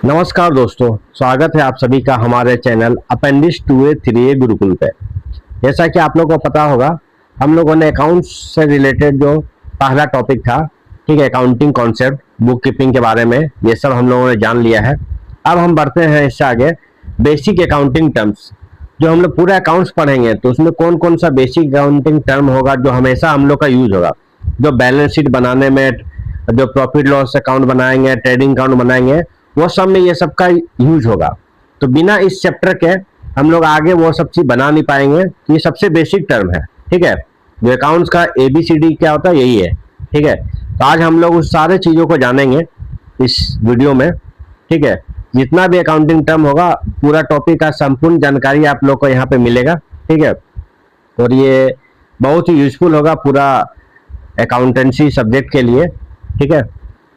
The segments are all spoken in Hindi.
नमस्कार दोस्तों, स्वागत है आप सभी का हमारे channel appendix 2A 3A Gurukul पे। जैसा कि आप लोगों को पता होगा, हम लोगों ने अकाउंट्स से रिलेटेड जो पहला टॉपिक था, ठीक है, अकाउंटिंग कॉन्सेप्ट, बुक कीपिंग के बारे में, ये सब हम लोगों ने जान लिया है। अब हम बढ़ते हैं इससे आगे बेसिक अकाउंटिंग टर्म्स। जो हम लोग पूरे अकाउंट्स पढ़ेंगे तो उसमें कौन कौन सा बेसिक अकाउंटिंग टर्म होगा जो हमेशा हम लोग का यूज होगा, जो बैलेंस शीट बनाने में, जो प्रॉफिट लॉस अकाउंट बनाएंगे, ट्रेडिंग अकाउंट बनाएंगे, वो सब में ये सब का यूज होगा। तो बिना इस चैप्टर के हम लोग आगे वो सब चीज बना नहीं पाएंगे। ये सबसे बेसिक टर्म है, ठीक है। जो अकाउंट्स का ABCD क्या होता है, यही है, ठीक है। तो आज हम लोग उस सारे चीजों को जानेंगे इस वीडियो में, ठीक है। जितना भी अकाउंटिंग टर्म होगा, पूरा टॉपिक का संपूर्ण जानकारी आप लोग को यहाँ पे मिलेगा, ठीक है। और ये बहुत ही यूजफुल होगा पूरा अकाउंटेंसी सब्जेक्ट के लिए, ठीक है।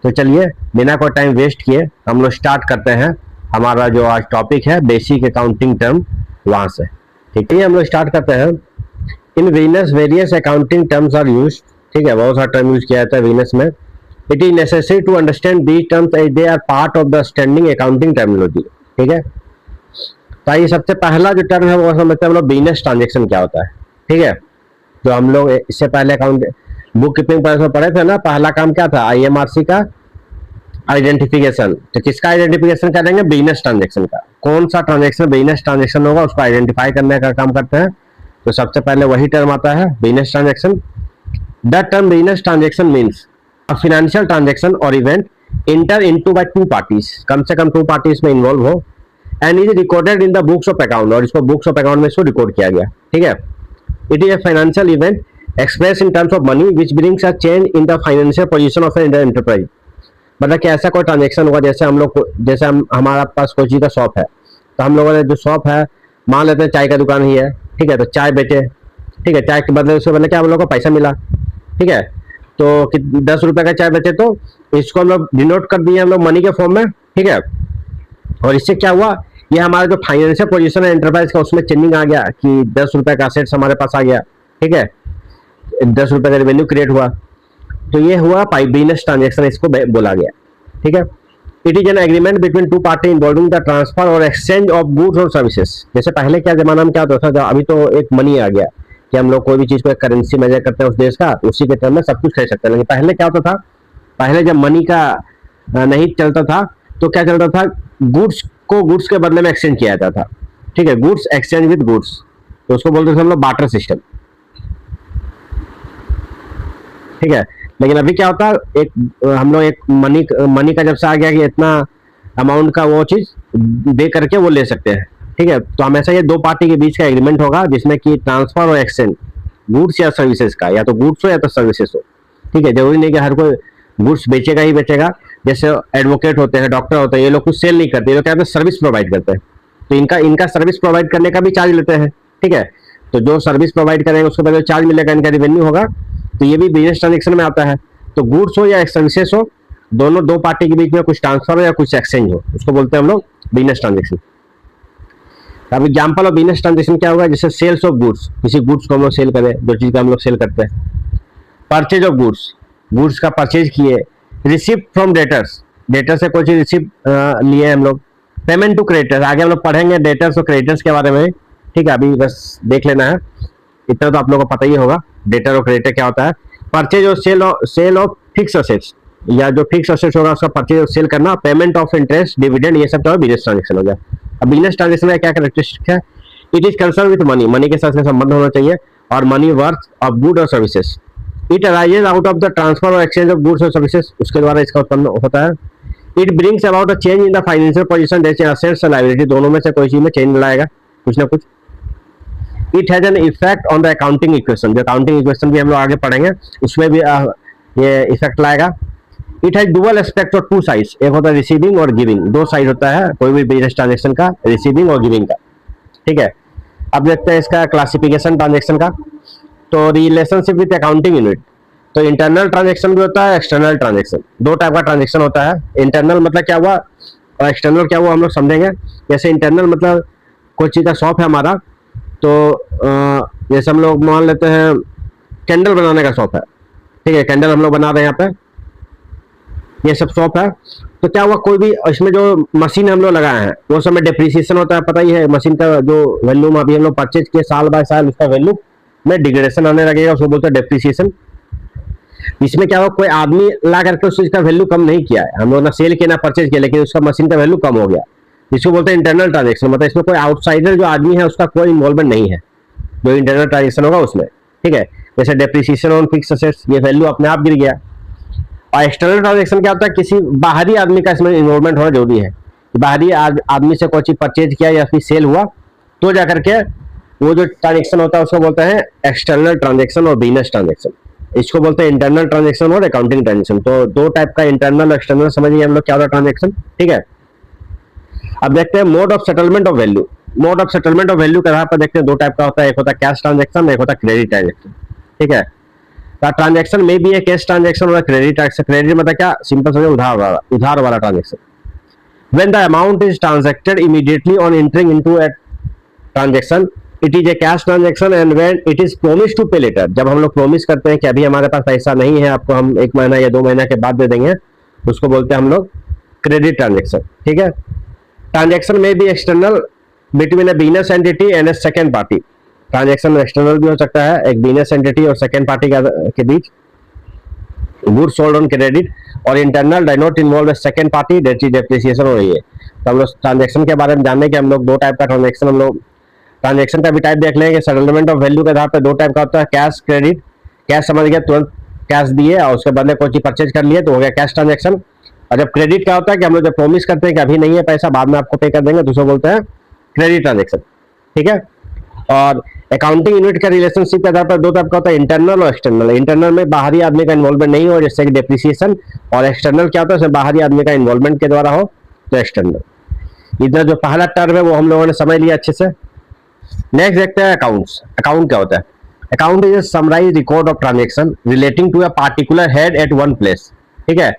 तो चलिए बिना कोई टाइम वेस्ट किए हम लोग स्टार्ट करते हैं। हमारा जो आज टॉपिक है बेसिक अकाउंटिंग टर्म, वहां से, ठीक है। हम लोग स्टार्ट करते हैं। इन वीनस various accounting terms are used, ठीक है, बहुत सारा टर्म यूज किया जाता है वीनस में। It is necessary to understand these terms as they are part of the standing accounting terminology, ठीक है। तो ये सबसे पहला जो टर्म है वो समझते हैं हम लोग, बिजनेस ट्रांजेक्शन क्या होता है, ठीक है। जो हम लोग इससे पहले अकाउंट बुक कीपिंग पर पढ़े थे ना, पहला काम क्या था, IMRC का आइडेंटिफिकेशन। तो किसका आइडेंटिफिकेशन करेंगे, बिजनेस ट्रांजेक्शन का। कौन सा ट्रांजेक्शन बिजनेस ट्रांजेक्शन होगा उसको आइडेंटिफाई करने का काम करते हैं। तो सबसे पहले वही टर्म आता है, business transaction. The term business transaction means a financial transaction और event enter into by two parties, कम से कम टू पार्टीज में इन्वॉल्व हो, and is recorded in the books of account, और इसको बुक्स ऑफ अकाउंट में इसको रिकॉर्ड किया गया, ठीक है। It is a financial event expressed in terms of money which brings a change in the financial position of an enterprise। मतलब कि ऐसा कोई ट्रांजेक्शन होगा, जैसे हम लोग, जैसे हमारा पास कोई चीज का शॉप है, तो हम लोगों ने जो शॉप है, मान लेते हैं चाय का दुकान ही है, ठीक है। तो चाय बेचे, ठीक है, चाय के बदले उसके बदले क्या हम लोग को पैसा मिला, ठीक है। तो 10 रुपए का चाय बेचे तो इसको हम लोग डिनोट कर दिए हम लोग मनी के फॉर्म में, ठीक है। और इससे क्या हुआ, ये हमारा जो फाइनेंशियल पोजिशन है एंटरप्राइज का, उसमें चेंजिंग आ गया कि 10 रुपए का असेट्स हमारे पास आ गया, ठीक है, 10 रुपए का रेवेन्यू क्रिएट हुआ। तो ये हुआ बिजनेस ट्रांजेक्शन, इसको बोला गया, ठीक है। It is an agreement between two party involving the transfer और exchange of goods or services. जैसे पहले क्या जमाना में क्या होता था, अभी तो एक मनी आ गया कि हम लोग कोई भी चीज को करेंसी मेजर करते हैं उस देश का, उसी के टर्म में सब कुछ खरीद सकते हैं। लेकिन पहले क्या होता था, पहले जब मनी का नहीं चलता था तो क्या चलता था, गुड्स को गुड्स के बदले में एक्सचेंज किया जाता था, ठीक है, गुड्स एक्सचेंज विद गुड्स। तो उसको बोलते थे हम लोग बार्टर सिस्टम, ठीक है। लेकिन अभी क्या होता है, एक हम लोग एक मनी का जब से आ गया कि इतना अमाउंट का वो चीज दे करके वो ले सकते हैं, ठीक है। तो हमेशा ये दो पार्टी के बीच का एग्रीमेंट होगा जिसमें कि ट्रांसफर और एक्सचेंज गुड्स या सर्विसेज का, या तो गुड्स हो या तो सर्विसेज हो, ठीक है। जरूरी नहीं कि हर कोई गुड्स बेचेगा ही बेचेगा। जैसे एडवोकेट होते हैं, डॉक्टर होते हैं, ये लोग कुछ सेल नहीं करते, ये लोग क्या करते हैं, सर्विस प्रोवाइड करते हैं। तो इनका सर्विस प्रोवाइड करने का भी चार्ज लेते हैं, ठीक है। तो जो सर्विस प्रोवाइड करेंगे उसके बाद चार्ज मिलेगा, इनका रेवेन्यू होगा। तो ये भी बिजनेस ट्रांजेक्शन में आता है। तो गुड्स हो या सर्विसेज हो, दोनों दो पार्टी के बीच में कुछ ट्रांसफर हो या कुछ एक्सचेंज हो, उसको बोलते हैं हम लोग बिजनेस ट्रांजेक्शन। अब एग्जांपल ऑफ बिजनेस ट्रांजेक्शन क्या होगा, जैसे सेल्स ऑफ गुड्स, किसी गुड्स को हम लोग सेल करें, जो चीज का हम लोग सेल करते हैं। परचेज ऑफ गुड्स, गुड्स का परचेज किए। रिसिप्ट फ्रॉम डेटर्स, डेटर से कोई चीज रिसिप्ट लिए हम लोग। पेमेंट टू क्रेडिटर्स, आगे हम लोग पढ़ेंगे डेटर्स और क्रेडिटर्स के बारे में, ठीक है। अभी बस देख लेना है, इतना तो आप लोगों को पता ही होगा डेटर और क्रेडिटर क्या होता है। परचेज और सेल ऑफ फिक्स असेट्स, या जो फिक्स असेट्स होगा उसका परचेज और सेल करना। पेमेंट ऑफ इंटरेस्ट, डिविडेंड, ये सब बिजनेस ट्रांजेक्शन हो गया। अब बिजनेस ट्रांजेक्शन में क्या कैरेक्टरिस्टिक है, it is concern with money, money के साथ संबंध होना चाहिए, और मनी वर्थ ऑफ गुड और services. It arises out of the transfer और exchange of goods or services, उसके द्वारा इसका उत्पन्न होता है। It brings about a change in the financial position, जैसे असेट्स और लायबिलिटी, दोनों में से कोई चीज में चेंज लाएगा कुछ ना कुछ। It has an effect on the accounting equation, जो अकाउंटिंग इक्वेशन भी हम लोग आगे पढ़ेंगे उसमें भी ये इफेक्ट लाएगा। इट हैज डुअल एस्पेक्ट और टू साइड्स, एक होता है रिसीविंग और गिविंग, दो साइड होता है कोई भी बिजनेस ट्रांजेक्शन का, रिसीविंग और गिविंग का, ठीक है। अब देखते हैं इसका क्लासिफिकेशन ट्रांजेक्शन का। तो रिलेशनशिप विद अकाउंटिंग यूनिट, तो इंटरनल ट्रांजेक्शन भी होता है, एक्सटर्नल ट्रांजेक्शन। दो टाइप का ट्रांजेक्शन होता है। इंटरनल मतलब क्या हुआ और एक्सटर्नल क्या हुआ हम लोग समझेंगे। जैसे इंटरनल मतलब कोई चीज का शॉप है हमारा, तो जैसे हम लोग मान लेते हैं कैंडल बनाने का शॉप है, ठीक है, कैंडल हम लोग बना रहे हैं यहाँ पे, ये सब शॉप है। तो क्या हुआ, कोई भी इसमें जो मशीन हम लोग लगाए हैं वो समय डिप्रिसिएशन होता है, पता ही है। मशीन का जो वैल्यू अभी हम लोग परचेज किए, साल बाय साल उसका वैल्यू में डिग्रेडेशन आने लगेगा, उसको बोलते हैं डिप्रिसिएशन। इसमें क्या हुआ, कोई आदमी ला करके उस चीज का वैल्यू कम नहीं किया है, हम लोग ना सेल किया ना परचेज किया, लेकिन उसका मशीन का वैल्यू कम हो गया। इसको बोलते हैं इंटरनल ट्रांजेक्शन, मतलब इसमें कोई आउटसाइडर जो आदमी है उसका कोई इन्वॉल्वमेंट नहीं है, जो इंटरनल ट्रांजेक्शन होगा उसमें, ठीक है। जैसे डेप्रिसिएशन ऑन फिक्स असेट्स, ये वैल्यू अपने आप गिर गया। और एक्सटर्नल ट्रांजेक्शन क्या होता है, किसी बाहरी आदमी का इसमें इन्वॉल्वमेंट होना जरूरी है। बाहरी आदमी से कोई चीज परचेज किया या फिर सेल हुआ तो जाकर के वो जो ट्रांजेक्शन होता है उसको बोलते हैं एक्सटर्नल ट्रांजेक्शन और बिजनेस ट्रांजेक्शन। इसको बोलते हैं इंटरनल ट्रांजेक्शन और अकाउंटिंग ट्रांजेक्शन। तो दो टाइप का इंटरनल एक्सटर्नल समझिए हम लोग क्या होता है ट्रांजेक्शन, ठीक है। अब देखते हैं mode of settlement of value. Mode of settlement of value के आधार पर देखते हैं दो टाइप का होता है, एक होता है कैश ट्रांजेक्शन, एक होता है क्रेडिट ट्रांजेक्शन, ठीक है। ट्रांजेक्शन में भी है कैश ट्रांजेक्शन और क्रेडिट ट्रांजेक्शन। क्रेडिट मतलब क्या, सिंपल समझो उधार वाला transaction. When the amount is transacted immediately on entering into a transaction, it is a cash transaction, and when it is promised to pay later, जब हम लोग promise करते हैं कि अभी हमारे पास पैसा नहीं है, आपको हम 1 महीना या 2 महीना के बाद दे देंगे, उसको बोलते हैं हम लोग क्रेडिट ट्रांजेक्शन, ठीक है। ट्रांजेक्शन में भी external between a business entity and a second party. Transaction external भी हो सकता है एक बिजनेस एंटिटी और सेकेंड पार्टी के बीच। गुड्स सोल्ड ऑन क्रेडिट और internal do not involve second party, that is depreciation हो रही है। तो हम लोग ट्रांजेक्शन के बारे में जानने के हम लोग दो टाइप का ट्रांजेक्शन, हम लोग ट्रांजेक्शन का भी टाइप देख लेंगे। सेटलमेंट ऑफ वैल्यू के आधार पर दो टाइप का होता है, कैश क्रेडिट। कैश समझ गया, तुरंत कैश दिए और उसके बदले कोई चीज परचेज कर लिए तो हो गया कैश ट्रांजेक्शन। और जब क्रेडिट क्या होता है कि हम लोग जब प्रॉमिस करते हैं कि अभी नहीं है पैसा, बाद में आपको पे कर देंगे, दूसरा बोलते हैं क्रेडिट ट्रांजेक्शन, ठीक है। और अकाउंटिंग यूनिट का रिलेशनशिप के आधार पर दो टाइप का होता है, इंटरनल और एक्सटर्नल। इंटरनल में बाहरी आदमी का इन्वॉल्वमेंट नहीं हो, जैसे कि डेप्रिसिएशन, और एक्सटर्नल क्या होता है, उसमें बाहरी आदमी का इन्वॉल्वमेंट के द्वारा हो, तो एक्सटर्नल। इधर जो पहला टर्म है वो हम लोगों ने समझ लिया अच्छे से। नेक्स्ट देखते हैं अकाउंट्स। अकाउंट क्या होता है? Account is a summarise record of transaction relating to a particular head at one place, ठीक है।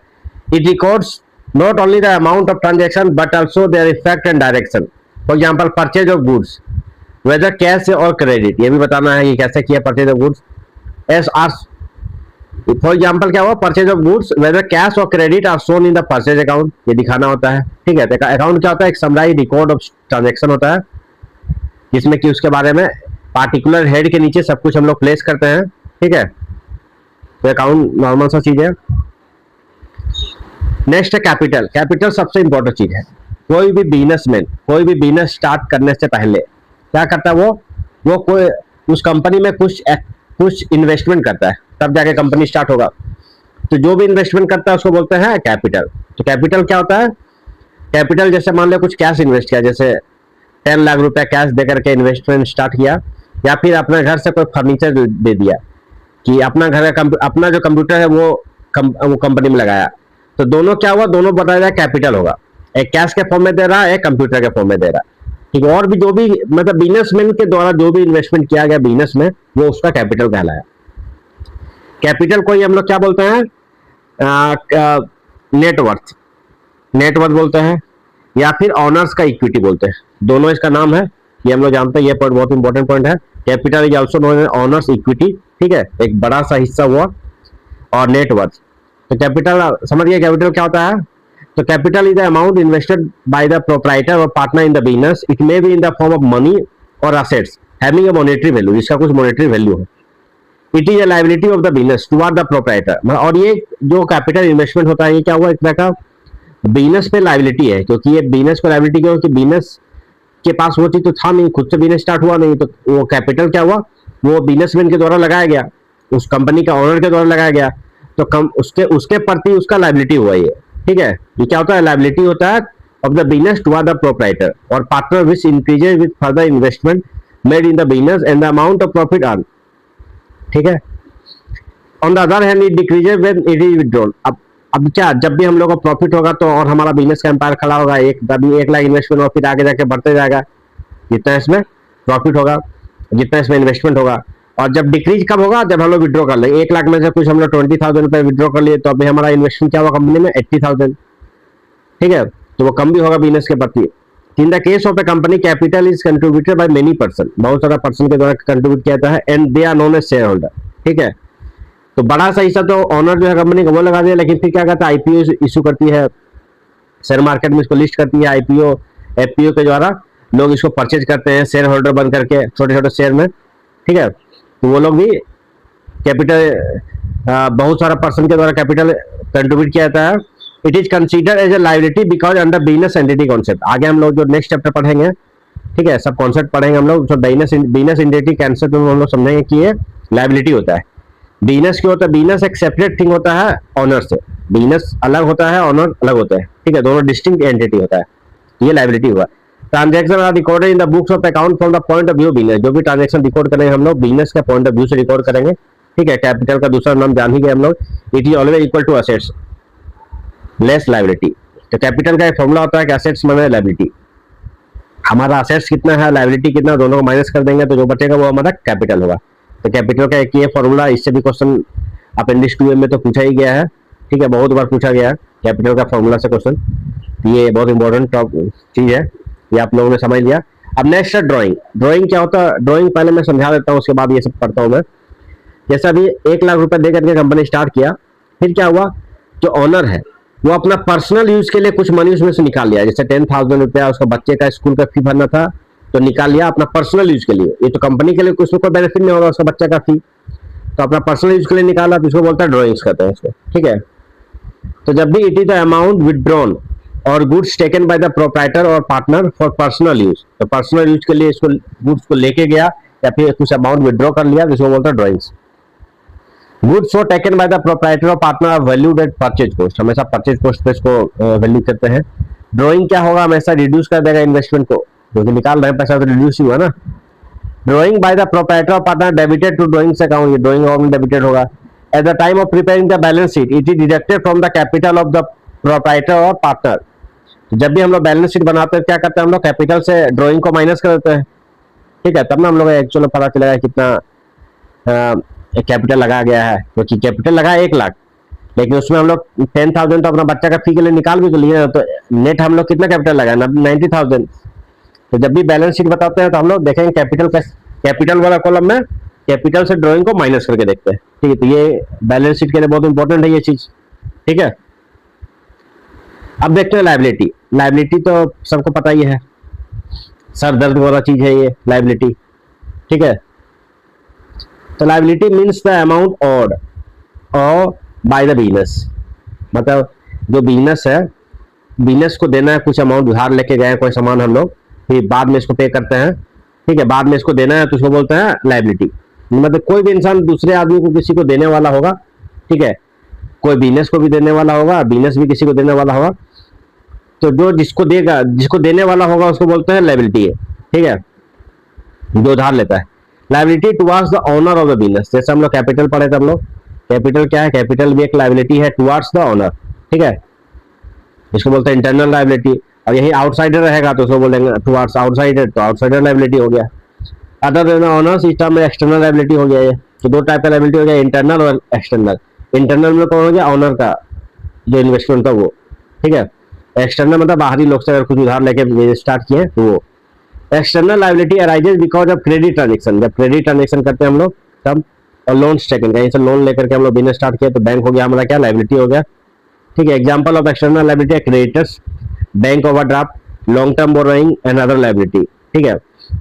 It records not only the amount of transaction but also their effect and direction. For example purchase of goods, whether cash और क्रेडिट, ये भी बताना है कि कैसे किया purchase of goods. As are for example क्या हुआ, purchase of goods whether cash और credit are shown in the purchase account, ये दिखाना होता है, ठीक है। अकाउंट क्या होता है, एक समराइज रिकॉर्ड ऑफ ट्रांजेक्शन होता है, जिसमें कि उसके बारे में पार्टिकुलर हेड के नीचे सब कुछ हम लोग प्लेस करते हैं, ठीक है। तो अकाउंट नॉर्मल सा चीज है। नेक्स्ट है कैपिटल। कैपिटल सबसे इंपॉर्टेंट चीज है। कोई भी बिजनेसमैन कोई भी बिजनेस स्टार्ट करने से पहले क्या करता है, वो कोई उस कंपनी में कुछ इन्वेस्टमेंट करता है, तब जाके कंपनी स्टार्ट होगा। तो जो भी इन्वेस्टमेंट करता है उसको बोलते हैं कैपिटल। तो कैपिटल क्या होता है? कैपिटल जैसे मान लो कुछ कैश इन्वेस्ट किया, जैसे 10 लाख रुपया कैश दे करके इन्वेस्टमेंट स्टार्ट किया, या फिर अपने घर से कोई फर्नीचर दे दिया कि अपना घर का अपना जो कंप्यूटर है वो कंपनी में लगाया, तो दोनों क्या हुआ, दोनों बताया जाए कैपिटल होगा। एक कैश के फॉर्म में दे रहा है, एक कंप्यूटर के फॉर्म में दे रहा है, ठीक है। और भी जो भी मतलब बिजनेसमैन के द्वारा जो भी इन्वेस्टमेंट किया गया बिजनेस में, वो उसका कैपिटल कहलाया। कैपिटल को ही हम लोग क्या बोलते हैं, नेटवर्थ बोलते हैं, या फिर ऑनर्स का इक्विटी बोलते हैं। दोनों इसका नाम है, ये हम लोग जानते हैं। ये पॉइंट बहुत इंपॉर्टेंट पॉइंट है। Capital is also known as owners equity, ठीक है, एक बड़ा सा हिस्सा हुआ। और नेटवर्थ, तो कैपिटल समझ गए कैपिटल क्या होता है। तो capital is the amount invested by the proprietor और partner in the business. It may be in the form of money और assets having a monetary value, इसका कुछ मॉनेटरी वैल्यू है। It is a liability of the business toward the proprietor. और ये जो कैपिटल इन्वेस्टमेंट होता है, ये क्या हुआ, एक तरह का बिजनेस पे लायबिलिटी है, क्योंकि ये बिजनेस को लायबिलिटी क्यों, कि बिजनेस के पास वो चीज तो था नहीं, खुद से बिजनेस स्टार्ट हुआ नहीं, तो वो कैपिटल क्या हुआ, वो बिजनेसमैन के द्वारा लगाया गया, उस कंपनी का ओनर के द्वारा लगाया गया, तो उसके प्रति उसका लायबिलिटी हुआ ये, ठीक है। ये क्या होता है, लायबिलिटी होता है of the business toward the proprietor और partner which increases with further investment made in the business and the amount of profit earn, ठीक है। On the other hand it decreases when it is withdrawn. अब क्या, जब भी हम लोग को प्रॉफिट होगा तो और हमारा बिजनेस का एम्पायर खड़ा होगा, 1 लाख इन्वेस्टमेंट और फिर आगे जाके बढ़ते जाएगा, जितना इसमें प्रॉफिट होगा, जितना इसमें इन्वेस्टमेंट होगा। और जब डिक्रीज कब होगा, जब हम लोग विड्रॉ कर लेंगे, 1 लाख में से कुछ हम लोग 20,000 रुपए विड्रॉ कर लिए, तो अभी हमारा इन्वेस्टमेंट क्या हुआ कंपनी में, 80,000, ठीक है। तो वो कम भी होगा बिजनेस के प्रति। In the case of a company, capital is contributed by many person, बहुत सारा पर्सन के द्वारा कंट्रीब्यूट किया जाता है, and they are known as share holder, ठीक है। तो बड़ा सा हिस्सा तो ऑनर जो है कंपनी का वो लगा दिया, लेकिन फिर क्या कहता है, आईपीओ इशू करती है शेयर मार्केट में इसको लिस्ट करती है आईपीओ एफपीओ के द्वारा, लोग इसको परचेज करते हैं शेयर होल्डर बन करके छोटे छोटे शेयर में, ठीक है। तो वो लोग भी कैपिटल बहुत सारा पर्सन के द्वारा कैपिटल कंट्रीब्यूट किया जाता है। It is consider as a liability because under business entity concept. आगे हम लोग जो नेक्स्ट चैप्टर पढ़ेंगे, ठीक है, सब कॉन्सेप्ट पढ़ेंगे हम लोग, जो बिजनेस एंटिटी कॉन्सेप्ट में हम लोग समझेंगे कि ये लाइबिलिटी होता है। बिजनेस क्या होता है? बिजनेस एक सेपरेट थिंग होता है ऑनर से, बिजनेस अलग होता है, ऑनर अलग होता है, ठीक है, दोनों डिस्टिंक्ट एंटिटी होता है, ये लाइबिलिटी हुआ। Transaction are recorded in the books of account from the point of view business. जो भी ट्रांजैक्शन रिकॉर्ड करेंगे हम लोग बिजनेस के पॉइंट ऑफ व्यू से रिकॉर्ड करेंगे, ठीक है। कैपिटल का दूसरा नाम जान ही गए हम लोग, it is always equal to assets less liability. तो कैपिटल का एक फॉर्मूला होता है कि असेट्स माने लाइबिलिटी, हमारा असेट्स कितना है लाइबिलिटी कितना, दोनों को माइनस कर देंगे तो जो बचेगा वो हमारा कैपिटल होगा। तो कैपिटल का एक ये फॉर्मूला, इससे भी क्वेश्चन अपेंडिक्स 2 में तो पूछा ही गया है, ठीक है, बहुत बार पूछा गया है कैपिटल का फॉर्मूला से क्वेश्चन। ये बहुत इंपॉर्टेंट चीज है, ये आप लोगों ने समझ लिया। अब नेक्स्ट है ड्राइंग। ड्राइंग क्या होता है? ड्राइंग पहले मैं समझा देता हूँ, उसके बाद ये सब पढ़ता हूँ मैं। जैसा अभी 1 लाख रुपए दे करके कंपनी स्टार्ट किया, फिर क्या हुआ, जो ऑनर है वो अपना पर्सनल यूज के लिए कुछ मनी उसमें से निकाल लिया। जैसे 10,000 रुपया उसका बच्चे का स्कूल का फी भरना था तो निकाल लिया अपना पर्सनल यूज के लिए। ये तो कंपनी के लिए उसमें कोई बेनिफिट नहीं होगा उसका बच्चे का फी, तो अपना पर्सनल यूज के लिए निकाला, तो इसको बोलता है ड्रॉइंग्स कहते हैं इसको, ठीक है। तो जब भी it is the amount withdrawn और goods taken by the proprietor और पार्टनर फॉर पर्सनल यूज, तो पर्सनल यूज के लिए इसको गुड्स को लेके गया या फिर कुछ अमाउंट विदड्रॉ कर लिया, तो इसको बोलता है drawings. Goods so taken by the proprietor और partner valued at purchase cost, हमेशा परचेज कॉस्ट पे इसको वैल्यू करते हैं। ड्रॉइंग क्या होगा, हमेशा रिड्यूस कर देगा इन्वेस्टमेंट को, क्योंकि निकाल रहे हैं पैसा तो रिड्यूस ही हुआ ना। ड्रॉइंग बाय द प्रोप्राइटर और partner debited to drawings account, ये ड्रॉइंग अकाउंट में डेबिटेड होगा। At the time of preparing the balance sheet it is deducted from the capital of the proprietor और पार्टनर। जब भी हम लोग बैलेंस शीट बनाते हैं क्या करते हैं हम लोग, कैपिटल से ड्रॉइंग को माइनस कर देते हैं, ठीक है, तब ना हम लोग एक्चुअली पता चलेगा कितना कैपिटल लगाया गया है। क्योंकि कैपिटल लगा 1 लाख, लेकिन उसमें हम लोग 10,000 तो अपना बच्चा का फी के लिए निकाल भी तो लिए, तो नेट हम लोग कितना कैपिटल लगाए 90,000। तो जब भी बैलेंस शीट बताते हैं तो हम लोग देखेंगे कैपिटल वाला कॉलम में कैपिटल से ड्रॉइंग को माइनस करके देखते हैं, ठीक है। तो ये बैलेंस शीट के लिए बहुत इंपॉर्टेंट है ये चीज, ठीक है। अब देखते हैं लाइबिलिटी। लाइबिलिटी तो सबको पता ही है, सर दर्द वाला चीज है ये लाइबिलिटी, ठीक है। तो liability means the amount odd और बाय द बिजनेस, मतलब जो बिजनेस है, बिजनेस को देना है कुछ अमाउंट, उधार लेके गए कोई सामान हम लोग, फिर बाद में इसको पे करते हैं, ठीक है, बाद में इसको देना है तो उसको बोलते हैं लाइबिलिटी। मतलब कोई भी इंसान दूसरे आदमी को किसी को देने वाला होगा, ठीक है, कोई बिजनेस को भी देने वाला होगा, बिजनेस भी किसी को देने वाला होगा, तो जो जिसको देगा, जिसको देने वाला होगा उसको बोलते हैं लाइबिलिटी है, ठीक है, जो उधार लेता है। Liability towards the owner of the business, जैसे हम लोग कैपिटल पढ़े थे हम लोग, कैपिटल क्या है, कैपिटल भी एक लाइबिलिटी है टुवार्ड्स द ओनर, ठीक है, इसको बोलते हैं इंटरनल लाइबिलिटी। और यही आउटसाइडर रहेगा तो उसको बोलेंगे टुवार्ड्स आउटसाइडर, तो आउटसाइडर लाइबिलिटी हो गया। अदर देन ओनर्स इस टर्म में एक्सटर्नल लाइबिलिटी हो गया। ये तो 2 टाइप का लाइबिलिटी हो गया, इंटरनल और एक्सटर्नल। इंटरनल में कौन हो गया, ओनर का जो इन्वेस्टमेंट था वो, ठीक है। एक्सटर्नल मतलब बाहरी लोग से अगर कुछ उधार लेके स्टार्ट किए तो वो। External liability arises because of credit transaction, जब क्रेडिट ट्रांजेक्शन करते हैं हम लोग तब, और लोन टेकन, कहीं से लोन लेकर के हम लोग बिजनेस स्टार्ट किया तो बैंक हो गया हमारा क्या, लाइबिलिटी हो गया, ठीक है। एग्जांपल ऑफ एक्सटर्नल लाइबिलिटी है creditors, bank overdraft, long term borrowing and other liability, ठीक है।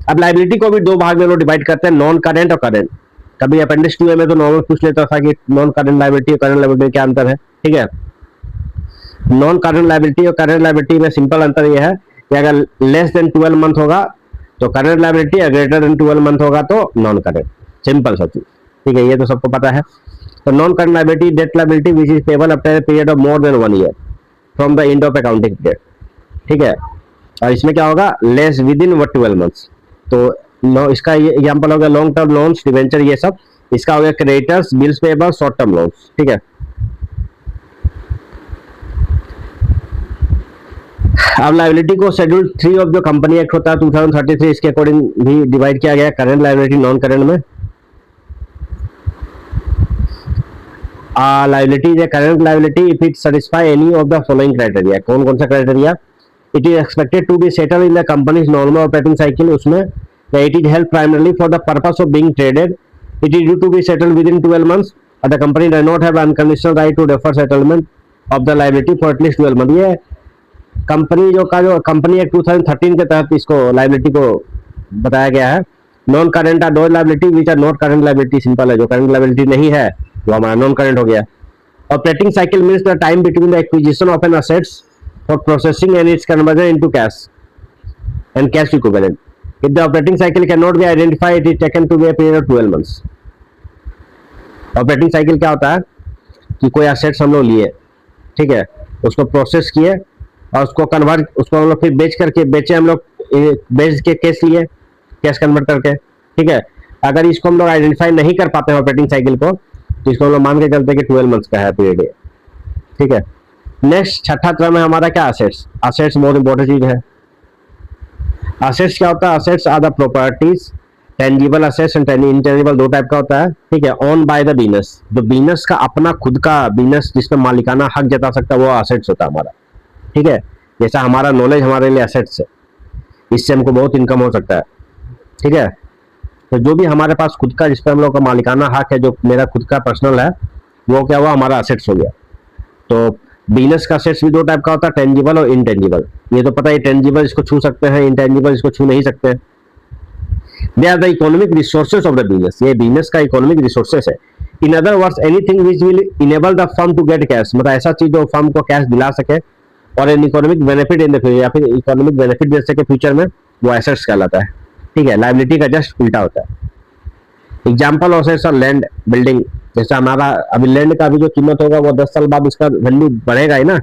अब लाइबिलिटी को भी 2 भाग में लोग डिवाइड करते हैं, नॉन करंट और करंट। कभी अपेंडिक्स 2 में तो नॉर्मल पूछ लेता था कि नॉन करंट लाइबिलिटी और करंट लाइबिलिटी में क्या अंतर है, ठीक है। नॉन करंट लाइबिलिटी और करंट लाइबिलिटी में सिंपल अंतर यह है कि अगर लेस देन 12 मंथ होगा तो करंट लाइबिलिटी, और ग्रेटर देन 12 मंथ होगा तो नॉन करंट, सिंपल सा चीज, ठीक है, ये तो सबको पता है। तो non current liability debt liability which is payable after a period of more than 1 year from the end of accounting period, ठीक है। और इसमें क्या होगा, लेस विद इन 12 मंथ्स। तो इसका ये एग्जांपल हो गया लॉन्ग टर्म लोन्स, डिवेंचर, ये सब। इसका हो गया creditors, bills payable, short term loans, ठीक है। अब लाइबिलिटी को शेड्यूल 3 ऑफ जो कंपनी एक्ट होता है 2033, इसके अकॉर्डिंग भी डिवाइड किया गया, करंट लाइबिलिटी, नॉन करंट में। Liability is current liability if it satisfy any of the following criteria. कौन कौन सा criteria, it is expected to be settle in the company's normal operating cycle, उसमें it is held primarily for the purpose of being traded, it is due to be settled with in 12 months, और the company does not have unconditional right to defer settlement of the liability for at least 12 month. ये कंपनी जो कंपनी एक्ट 2013 के तहत इसको लाइबिलिटी को बताया गया है। Non current are those liability which are not current liability, simple है, जो करेंट लाइबिलिटी नहीं है वो हमारा नॉन करेंट हो गया। Operating cycle means the time between the acquisition of an assets for processing and its conversion into cash and cash equivalent. If the operating cycle can not be identified, it is taken to be a period of 12 months. Operating cycle क्या होता है कि कोई असेट्स हम लोग लिए, ठीक है, उसको प्रोसेस किए और उसको कन्वर्ट, उसको हम लोग फिर बेचे हम लोग, बेच के कैश लिए, कैश कन्वर्ट करके, ठीक है। अगर इसको हम लोग आइडेंटिफाई नहीं कर पाते हैं ऑपरेटिंग साइकिल को, तो इसको हम लोग मान के चलते हैं कि 12 मंथ्स का है पीरियड, ठीक है। नेक्स्ट छठा क्रम है हमारा क्या, असेट्स। असेट्स बहुत इंपॉर्टेंट चीज है। असेट्स क्या होता है, assets are the properties, tangible assets and intangible, दो टाइप का होता है, ठीक है। ओन बाय द बिजनेस, जो बिजनेस का अपना खुद का बिजनेस जिसमें मालिकाना हक जता सकता है वो असेट्स होता है हमारा, ठीक है। जैसा हमारा नॉलेज हमारे लिए असेट्स है, इससे हमको बहुत इनकम हो सकता है, ठीक है। तो जो भी हमारे पास खुद का जिस पर हम लोग का मालिकाना हक है, जो मेरा खुद का पर्सनल है, वो क्या हुआ, हमारा असेट्स हो गया। तो बिजनेस का असेट्स भी दो टाइप का होता है, टेंजिबल और इनटेंजिबल। ये तो पता है, टेंजिबल इसको छू सकते हैं, इनटेंजिबल इसको छू नहीं सकते। They are the economic resources of the business, ये बिजनेस का इकोनॉमिक रिसोर्सेज है। In other words anything which will enable the firm to get cash, मतलब ऐसा चीज जो फर्म को कैश दिला सके और an economic benefit in the future, या फिर इकोनॉमिक बेनिफिट दे सके फ्यूचर में, वो एसेट्स कहलाता है, ठीक है। लायबिलिटी का जस्ट उल्टा होता है। Example of assets are land, building. जैसे हमारा अभी लैंड का भी जो कीमत होगा वो 10 साल बाद उसका वैल्यू बढ़ेगा ही ना,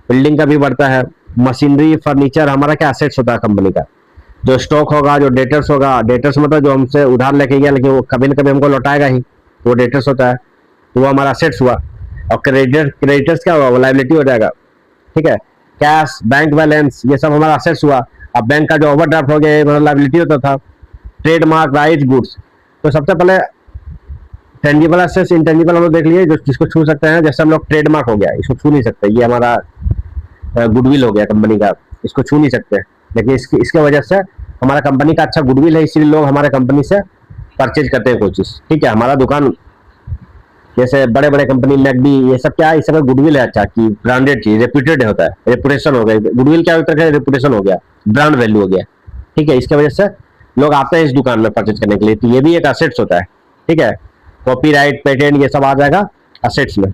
बिल्डिंग का भी बढ़ता है। मशीनरी, फर्नीचर हमारा क्या असेट्स होता है कंपनी का। जो स्टॉक होगा, जो डेटर्स होगा, डेटर्स मतलब जो हमसे उधार लेके गया लेकिन वो कभी न कभी हमको लौटाएगा ही, वो डेटर्स होता है, तो वो हमारा असेट्स हुआ। और क्रेडिटर्स क्या हुआ, वो लायबिलिटी हो जाएगा, ठीक है। कैश, बैंक बैलेंस, ये सब हमारा असेट्स हुआ। अब बैंक का जो ओवरड्राफ्ट हो गया मतलब लायबिलिटी होता था। Trademark, right, goods. तो सबसे पहले टेंजिबल असेट्स, इंटेंजिबल हम लोग देख लिए, जो जिसको छू सकते हैं। जैसे हम लोग ट्रेडमार्क हो गया, इसको छू नहीं सकते, ये हमारा गुडविल हो गया कंपनी का, इसको छू नहीं सकते, लेकिन इसके वजह से हमारा कंपनी का अच्छा गुडविल है, इसीलिए लोग हमारे कंपनी से परचेज करते हैं कोई चीज, ठीक है। हमारा दुकान, जैसे बड़े बड़े कंपनी मैकडी, ये सब क्या है, इस समय गुडविल है अच्छा, कि ब्रांडेड चीज, रेप्यूटेड होता है, रेपुटेशन हो गया। गुडविल क्या होता है, रेपुटेशन हो गया, ब्रांड वैल्यू हो गया, ठीक है। इसके वजह से लोग आते हैं इस दुकान में परचेज करने के लिए, तो ये भी एक असेट्स होता है, ठीक है। कॉपीराइट, पेटेंट, ये सब आ जाएगा असेट्स में।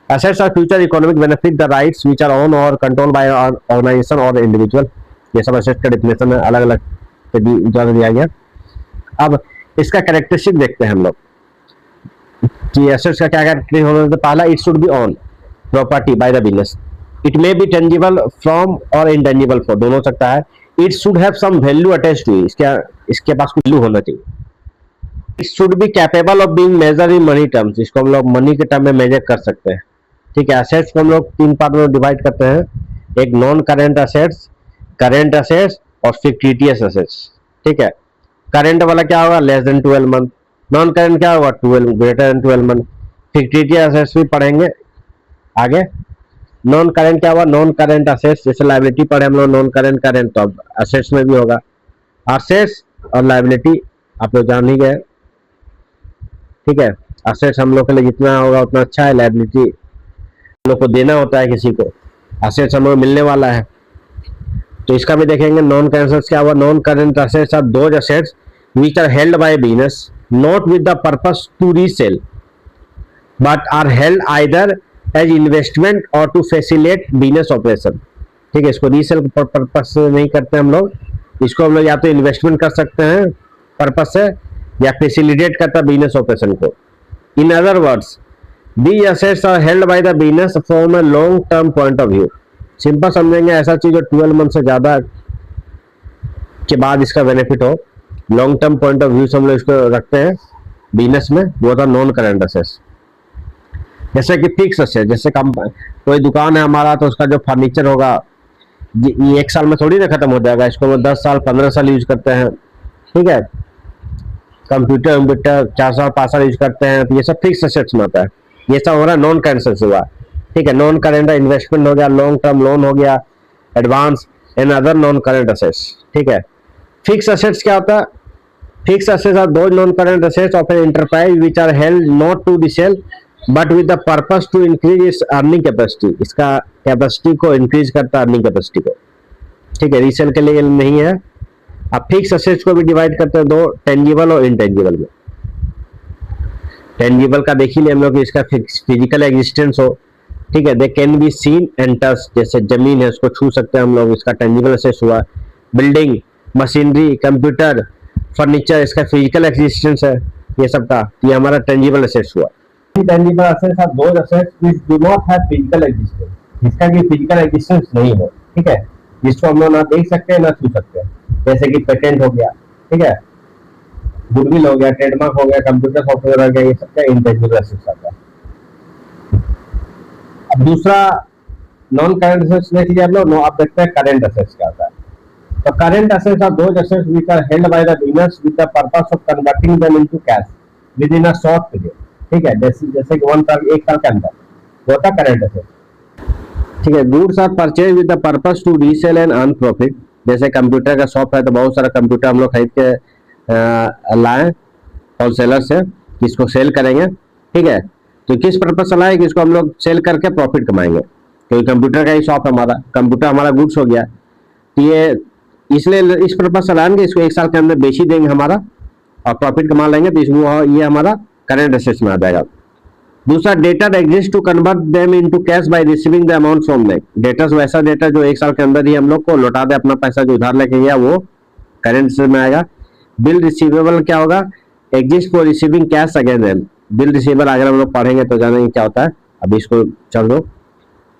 Assets are future economic benefit, the rights which are own or control by organisation or individual. ये सब असेट्स का डेफिनेशन है, अलग अलग दिया गया। अब इसका कैरेक्टरिस्टिक देखते हैं हम लोग कि एसेट्स का क्या कैरेक्टरिस्टिक होना है। तो पहला, it should be owned property by the business, it may be tangible form or intangible form, दोनों हो सकता है। It should have some value attached to, इसके पास कुछ वैल्यू होना चाहिए। It should be capable of being measured in money terms, इसको हम लोग मनी के टर्म में मेजर कर सकते हैं, ठीक है। एसेट्स को हम लोग तीन पार्ट में डिवाइड करते हैं, एक non current assets, current assets और फिक्टिशियस असेट्स, ठीक है। करेंट वाला क्या होगा, less than 12 month. Non current क्या होगा, 12 greater than 12 month. Fictitious assets भी पढ़ेंगे आगे। नॉन करेंट क्या हुआ, नॉन करेंट असेट्स, जैसे लायबिलिटी पढ़े हम लोग, नॉन करेंट करेंट, तो अब असेट्स में भी होगा। असेट्स और लायबिलिटी आप लोग जान ही गए, ठीक है। असेट्स हम लोग के लिए जितना होगा उतना अच्छा है, लायबिलिटी हम लोग को देना होता है किसी को, असेट्स हम लोग मिलने वाला है, तो इसका भी देखेंगे। नॉन करेंट असेट्स क्या हुआ, non current assets are those assets which are held by business not with the purpose to resale but are held either as investment or to facilitate business operation, ठीक है। इसको रीसेल पर्पस से नहीं करते हम लोग, इसको हम लोग या तो इन्वेस्टमेंट कर सकते हैं पर्पस से, या फैसिलिटेट करता है बिजनेस ऑपरेशन को। इन other words, these assets are held by the business from a long term point of view। Simple समझेंगे, ऐसा चीज जो 12 मंथ से ज्यादा के बाद इसका बेनिफिट हो, long term point of view से हम लोग इसको रखते हैं बिजनेस में, वो था नॉन करेंट असेट्स। जैसे कि फिक्स असेट, जैसे कोई दुकान है हमारा, तो उसका जो फर्नीचर होगा ये एक साल में थोड़ी ना खत्म हो जाएगा, इसको हम 10 साल 15 साल यूज करते हैं, ठीक है। कंप्यूटर 4 साल 5 साल यूज करते हैं, तो ये सब फिक्स असेट्स में आता है। ये सब हो रहा है नॉन करेंट असेट्स हुआ, ठीक है। नॉन करेंट इन्वेस्टमेंट हो गया, लॉन्ग टर्म लोन हो गया, advance and other non current assets, ठीक है। फिक्स असेट्स क्या होता है, fixed assets are those non current assets of an enterprise which are held not to resale but with the purpose to increase its earning capacity, इसका कैपेसिटी को इंक्रीज करता है, अर्निंग कैपेसिटी को, ठीक है, रीसेल के लिए नहीं है। अब फिक्स असेट्स को भी डिवाइड करते हैं दो, टेंजिबल और इनटेंजिबल में। टेंजिबल का देख ही लिया हम लोग, इसका फिजिकल एग्जिस्टेंस हो, ठीक है, they can be seen and touch, जैसे जमीन है उसको छू सकते हैं हम लोग, इसका टेंजिबल असेट्स हुआ। बिल्डिंग, मशीनरी, कंप्यूटर, फर्नीचर, इसका फिजिकल एग्जिस्टेंस है ये सब का, ये हमारा टेंजिबल असेट्स हुआ। Tangible assets are those assets which do not have physical existence, जिसका कि फिजिकल एग्जिस्टेंस नहीं है, ठीक है, जिसको हम लोग ना देख सकते हैं ना छू सकते हैं, जैसे कि पेटेंट हो गया, ठीक है, गुडविल हो गया, ट्रेडमार्क हो गया, कंप्यूटर सॉफ्टवेयर हो गया, ये सब का इंटेंजिबल असेट्स आता है। अब दूसरा नॉन करंट असेट्स देख लीजिए आप लोग, आप देखते हैं करंट असेट्स क्या होता है। तो current assets are those assets which are held by the business with the purpose of converting them into cash within a short period, ठीक है, जैसे कि 1 साल 1 साल के अंदर, वो होता है करंट असेट्स, ठीक है। Goods are purchase with the purpose to resale and earn profit, जैसे कंप्यूटर का शॉप है तो बहुत सारा कंप्यूटर हम लोग खरीद के लाए होलसेलर से, इसको सेल करेंगे, ठीक है, तो किस पर्पज से लाए कि इसको हम लोग सेल करके प्रॉफिट कमाएंगे, क्योंकि कंप्यूटर का ही शॉप है हमारा, कंप्यूटर हमारा गुड्स हो गया, तो ये इसलिए इस पर्पज से लाएंगे, इसको 1 साल के अंदर बेच ही देंगे हमारा और प्रॉफिट कमा लेंगे, तो इसमें ये हमारा करंट असेट्स में आ जाएगा। दूसरा, debtor exist to convert them into cash by receiving the amount from bank, debtors वैसा डेटा जो 1 साल के अंदर ही हम लोग को लौटा दे, अपना पैसा जो उधार लेके गया वो करंट असेट्स में आएगा। बिल रिसीवेबल क्या होगा, exist for receiving cash again them, bill receivable अगर हम लोग पढ़ेंगे तो जानेंगे क्या होता है, अभी इसको चल दो।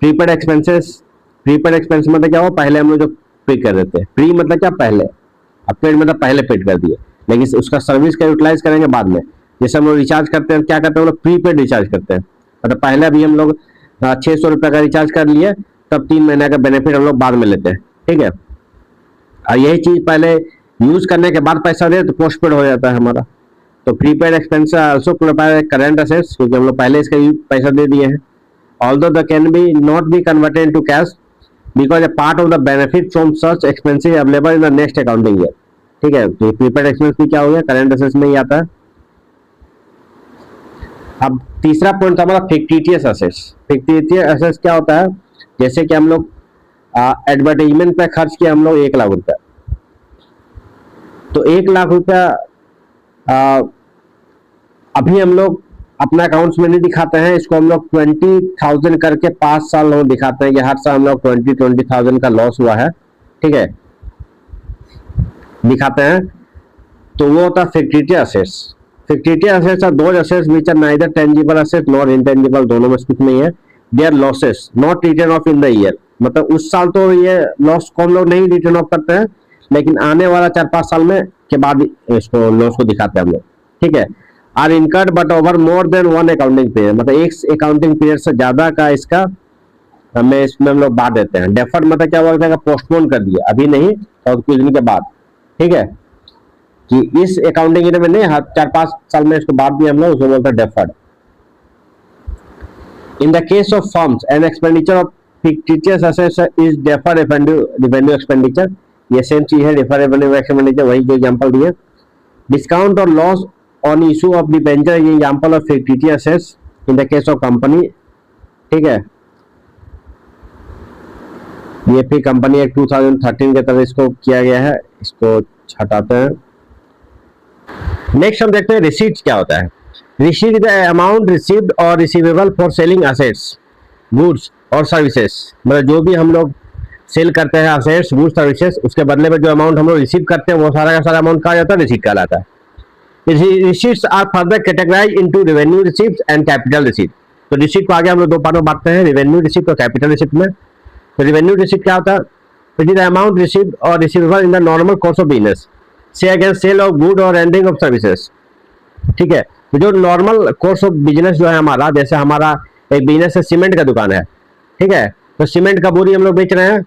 प्रीपेड एक्सपेंसेस, प्रीपेड एक्सपेंस मतलब क्या हो, पहले हम लोग जो पे कर देते हैं, प्री मतलब क्या पहले, अब पेड मतलब पहले पेड कर दिए, लेकिन उसका सर्विस का यूटिलाइज करेंगे बाद में। जैसे हम लोग रिचार्ज करते हैं, क्या करते हैं हम लोग, प्रीपेड रिचार्ज करते हैं, मतलब पहले अभी हम लोग 600 रुपये का रिचार्ज कर लिए, तब 3 महीने का बेनिफिट हम लोग बाद में लेते हैं, ठीक है, और यही चीज पहले यूज करने के बाद पैसा दे तो पोस्ट पेड हो जाता है हमारा। तो prepaid expense also qualify current assets, क्योंकि हम लोग पहले इसका पैसा दे दिए हैं। Although the can be not be converted into cash because a part of the benefit from such expenses available in the next accounting year, ठीक है, तो प्रीपेड एक्सपेंस भी क्या हो गया, करंट असेट्स में ही आता है। अब तीसरा पॉइंट हमारा फिक्टिशियस असेट्स। फिक्टिशियस असेट्स क्या होता है, जैसे कि हम लोग एडवर्टाइजमेंट पे खर्च किया हम लोग 1 लाख रुपया, तो 1 लाख रुपया अभी हम लोग अपना अकाउंट्स में नहीं दिखाते हैं, इसको हम लोग 20,000 करके 5 साल हम दिखाते हैं कि हर साल हम लोग 20,000 का लॉस हुआ है, ठीक है, दिखाते हैं, तो वो होता है fictitious assets. Fictitious assets are those assets which are neither tangible asset nor intangible, दोनों में कुछ नहीं है। They are losses not written off in the year, मतलब उस साल तो ये लॉस को हम लोग नहीं रिटर्न ऑफ करते हैं, लेकिन आने वाला 4-5 साल में के बाद इसको लॉस को दिखाते हैं हम लोग, ठीक है। Are incurred but over more than 1 accounting period, मतलब एक अकाउंटिंग पीरियड से ज्यादा का इसका हमें इसमें हम लोग बांट देते हैं। डेफर्ड मतलब क्या हुआ, पोस्टपोन कर दिया, अभी नहीं और कुछ दिन के बाद, ठीक है, कि इस अकाउंटिंग ईयर में नहीं, 4-5 साल में इसको बांट दिया हम लोग, उसको बोलते हैं deferred. In the case of firms and expenditure of fictitious assets is deferred revenue expenditure, ये सेम चीज है, डेफर्ड रेवेन्यू एक्सपेंडिचर, वही जो एग्जांपल दिए। डिस्काउंट और loss on issue of debenture, ये example of fictitious assets in the case of company, ठीक है, ये फिर कंपनी एक्ट 2013 के तहत इसको किया गया है, इसको हटाते हैं। नेक्स्ट हम देखते हैं रिसीट्स क्या होता है। रिसीट द अमाउंट रिसीव्ड और receivable for selling assets goods or services, मतलब जो भी हम लोग सेल करते हैं असेट्स गुड्स सर्विसेज, उसके बदले में जो अमाउंट हम लोग रिसीव करते हैं वो सारा का सारा अमाउंट कहा जाता है रिसीट कहलाता है। Receipts are further categorised into revenue receipts and capital receipt, तो रिसीट को आगे हम लोग 2 पार्ट में बांटते हैं, रेवेन्यू रिसीट और कैपिटल रिसीट में। तो रेवेन्यू रिसीट क्या होता है, it is the amount received और receivable in the normal course of business से अगेंस्ट सेल ऑफ गुड और रेंडरिंग ऑफ सर्विसेज, ठीक है, तो जो नॉर्मल कोर्स ऑफ बिजनेस जो है हमारा, जैसे हमारा एक बिजनेस है, सीमेंट का दुकान है, ठीक है, तो सीमेंट का बोरी हम लोग बेच रहे हैं,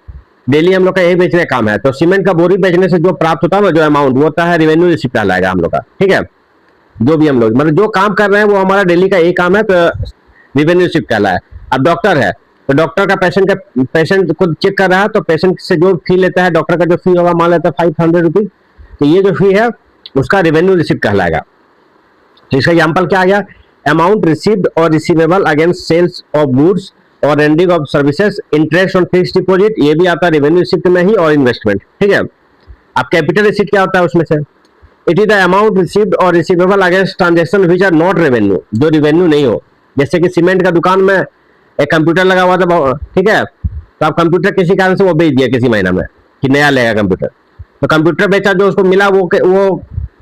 डेली हम लोग का यही बेचने का काम है, तो सीमेंट का बोरी बेचने से जो प्राप्त होता है ना, जो अमाउंट वो होता है रेवेन्यू रिसीप्ट कहलाएगा हम लोग का, ठीक है, जो भी हम लोग मतलब जो काम कर रहे हैं वो हमारा डेली का यही काम है, तो रेवेन्यू रिसीप्ट कहलाए। अब डॉक्टर है तो डॉक्टर का पेशेंट को चेक कर रहा है, तो पेशेंट से जो फी लेता है, डॉक्टर का जो फी होगा मान लेता है 500 रुपीज, तो ये जो फी है उसका रेवेन्यू रिसीप्ट कहलाएगा। तो इसका एग्जाम्पल क्या आ गया, अमाउंट रिसीव्ड और receivable against sales of goods और rendering of services, interest on fixed deposit, ये भी आता है रेवेन्यू रिसिप्ट में ही, और इन्वेस्टमेंट। ठीक है, अब कैपिटल रिसिप्ट क्या होता है उसमें से, it is the amount received और receivable against transaction which are not revenue, जो रेवेन्यू नहीं हो। जैसे कि सीमेंट का दुकान में एक कंप्यूटर लगा हुआ था, ठीक है, तो आप कंप्यूटर किसी कारण से वो बेच दिया किसी महीना में कि नया लेगा कंप्यूटर, तो कंप्यूटर बेचा, जो उसको मिला वो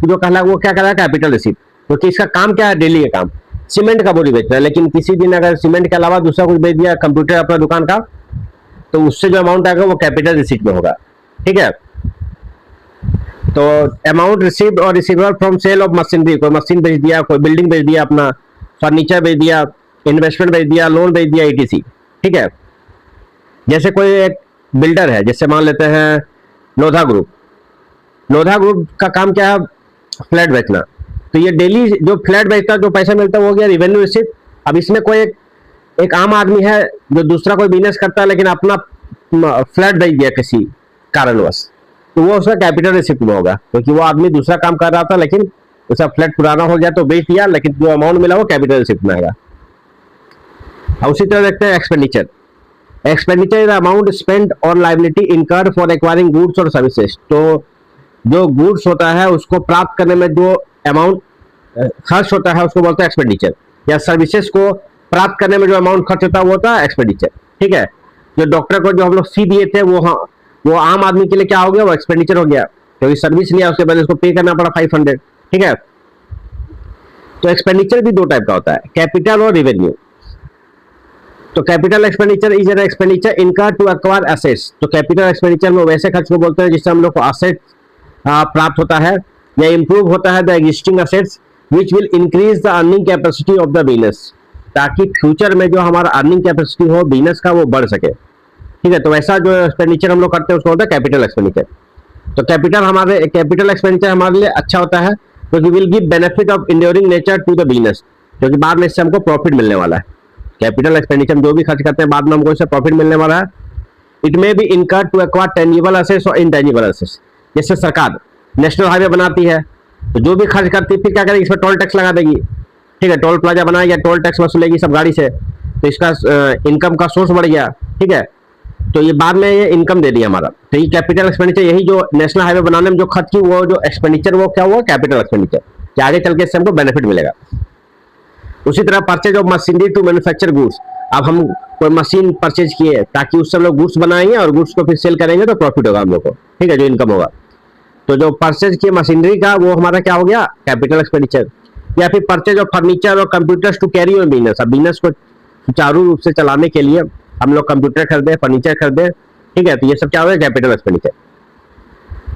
जो कहला वो क्या कहला, कैपिटल रिसिप्ट। क्योंकि इसका काम क्या है, डेली का काम, सीमेंट का बोरी बेच रहा है, लेकिन किसी दिन अगर सीमेंट के अलावा दूसरा कुछ बेच दिया कंप्यूटर अपना दुकान का, तो उससे जो अमाउंट आएगा वो कैपिटल रिसिप्ट में होगा। ठीक है, तो अमाउंट रिसीव्ड और receivable from sale of machinery, कोई मशीन बेच दिया, कोई बिल्डिंग बेच दिया, अपना फर्नीचर बेच दिया, इन्वेस्टमेंट बेच दिया, लोन बेच दिया, ईटीसी। ठीक है, जैसे कोई एक बिल्डर है, जैसे मान लेते हैं लोधा ग्रुप, लोधा ग्रुप का काम क्या है, फ्लैट बेचना, तो ये डेली जो फ्लैट बेचता है जो पैसा मिलता है वो हो गया रेवेन्यू रिसिप्ट। अब इसमें कोई एक आम आदमी है जो दूसरा कोई बिजनेस करता है लेकिन अपना फ्लैट बेच दिया किसी कारणवश, तो वो उसका कैपिटल रिसिप्ट में होगा, क्योंकि वो आदमी दूसरा काम कर रहा था लेकिन उसका फ्लैट पुराना हो गया तो बेच दिया, लेकिन जो अमाउंट मिला वो कैपिटल रिसिप्ट में आएगा। उसी तरह देखते हैं expenditure. Expenditure is amount spend or liability incurred for acquiring goods or services, तो जो गुड्स होता है उसको प्राप्त करने में जो अमाउंट खर्च होता है उसको बोलते हैं एक्सपेंडिचर, या सर्विसेज को प्राप्त करने में जो अमाउंट खर्च होता है वो होता है एक्सपेंडिचर। ठीक है, जो डॉक्टर को जो हम लोग फी दिए थे वो आम आदमी के लिए क्या हो गया, वो एक्सपेंडिचर हो गया, क्योंकि सर्विस लिया उसके बाद उसको पे करना पड़ा 500। ठीक है, तो एक्सपेंडिचर भी दो टाइप का होता है, कैपिटल और रेवेन्यू। तो capital expenditure is an expenditure incurred to acquire assets, तो कैपिटल एक्सपेंडिचर में वैसे खर्च को बोलते हैं जिससे हम लोग को एसेट प्राप्त होता है या इंप्रूव होता है the existing assets which will increase the earning capacity of the business, ताकि फ्यूचर में जो हमारा अर्निंग कैपेसिटी हो बिजनेस का वो बढ़ सके। ठीक है, तो ऐसा जो एक्सपेंडिचर हम लोग करते हैं उसको होता है कैपिटल एक्सपेंडिचर। तो कैपिटल एक्सपेंडिचर हमारे लिए अच्छा होता है क्योंकि will give benefit of enduring nature to the business, क्योंकि बाद में इससे हमको प्रॉफिट मिलने वाला है। कैपिटल एक्सपेंडिचर जो भी खर्च करते हैं बाद में हमको इससे प्रॉफिट मिलने वाला है। It may be incurred to acquire tangible assets or intangible assets. जैसे सरकार नेशनल हाईवे बनाती है तो जो भी खर्च करती है फिर क्या करेगी, इस पर टोल टैक्स लगा देगी। ठीक है, टोल प्लाजा बनाएगी, टोल टैक्स वसूलेगी सब गाड़ी से, तो इसका इनकम का सोर्स बढ़ गया। ठीक है, तो ये बाद में ये इनकम दे दी हमारा। तो ये कैपिटल एक्सपेंडिचर, यही जो नेशनल हाईवे बनाने में जो खर्च की वो जो एक्सपेंडिचर वो क्या हुआ, कैपिटल एक्सपेंडिचर, कि आगे चल के इससे हमको बेनिफिट मिलेगा। उसी तरह purchase of machinery to manufacture goods, अब हम कोई मशीन परचेज किए ताकि उससे हम लोग गुड्स बनाएंगे और गुड्स को फिर सेल करेंगे तो प्रॉफिट होगा हम लोग को। ठीक है, जो इनकम होगा, तो जो परचेज किए मशीनरी का वो हमारा क्या हो गया, कैपिटल एक्सपेंडिचर। या फिर purchase of furniture or computers to carry on business, अब बिजनेस को सुचारू रूप से चलाने के लिए हम लोग कंप्यूटर खरीदे, फर्नीचर खरीदे। ठीक है, तो ये सब क्या हो गया, कैपिटल एक्सपेंडिचर।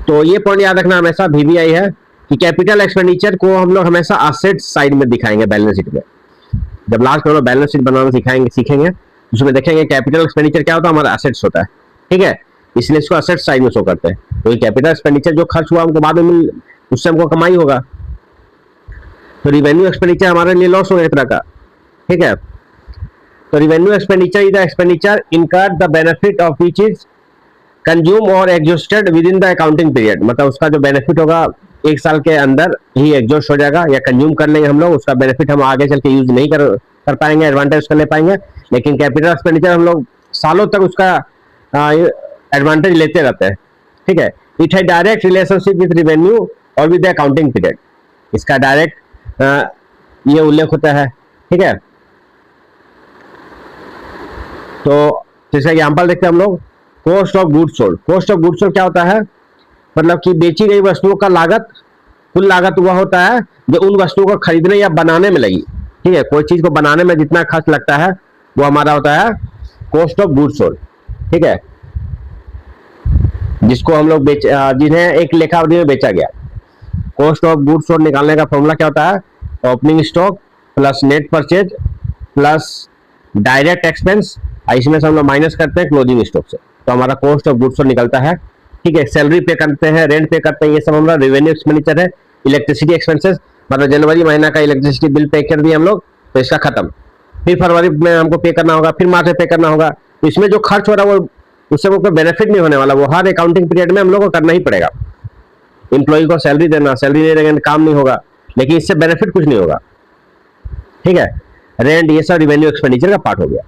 तो ये पॉइंट याद रखना हमेशा, VBI है कि कैपिटल एक्सपेंडिचर को हम लोग हमेशा असेट साइड में दिखाएंगे बैलेंस शीट में। जब लास्ट में हम लोग बैलेंस शीट बनाना सीखेंगे उसमें देखेंगे कैपिटल एक्सपेंडिचर क्या होता है, हमारा असेट्स होता है। ठीक है, इसलिए इसको असेट साइड में शो करते हैं। तो ये कैपिटल एक्सपेंडिचर जो खर्च हुआ हमको बाद में उससे हमको कमाई होगा। तो रिवेन्यू एक्सपेंडिचर हमारे लिए लॉस हो गया एक तरह का। ठीक है, तो revenue expenditure is the expenditure incurred the benefit of which is consume or exhausted within the accounting period, मतलब उसका जो बेनिफिट होगा एक साल के अंदर ही एग्जॉस्ट हो जाएगा या कंज्यूम कर लेंगे हम लोग, उसका बेनिफिट हम आगे चल के यूज नहीं कर पाएंगे, एडवांटेज कर ले पाएंगे। लेकिन कैपिटल एक्सपेंडिचर हम लोग सालों तक उसका एडवांटेज लेते रहते हैं। ठीक है, इट है डायरेक्ट रिलेशनशिप विद रिवेन्यू और विद द अकाउंटिंग पीरियड, इसका डायरेक्ट ये उल्लेख होता है। ठीक है, तो जैसे एग्जाम्पल देखते हैं हम लोग, cost of goods sold. Cost of goods sold क्या होता है, मतलब कि बेची गई वस्तुओं का लागत, कुल लागत वह होता है जो उन वस्तुओं को खरीदने या बनाने में लगी। ठीक है, कोई चीज को बनाने में जितना खर्च लगता है वो हमारा होता है कॉस्ट ऑफ गुड्स सोल्ड। ठीक है, जिसको हम लोग जिन्हें एक लेखा अवधि में बेचा गया। कॉस्ट ऑफ गुड्स सोल्ड निकालने का फॉर्मूला क्या होता है, opening stock plus net purchase plus direct expense, इसमें से हम लोग माइनस करते हैं क्लोजिंग स्टॉक से, तो हमारा कॉस्ट ऑफ गुड्स सोल्ड निकलता है। ठीक है, सैलरी पे करते हैं, रेंट पे करते हैं, ये सब हमारा रेवेन्यू एक्सपेंडिचर है। इलेक्ट्रिसिटी एक्सपेंसेस, मतलब जनवरी महीना का इलेक्ट्रिसिटी बिल पे कर दिए हम लोग तो इसका खत्म, फिर फरवरी में हमको पे करना होगा, फिर मार्च में पे करना होगा। तो इसमें जो खर्च हो रहा है वो उससे वो कोई बेनिफिट नहीं होने वाला, वो हर अकाउंटिंग पीरियड में हम लोग को करना ही पड़ेगा। एम्प्लॉय को सैलरी देना, सैलरी नहीं देंगे काम नहीं होगा, लेकिन इससे बेनिफिट कुछ नहीं होगा। ठीक है। रेंट ये सब रिवेन्यू एक्सपेंडिचर का पार्ट हो गया।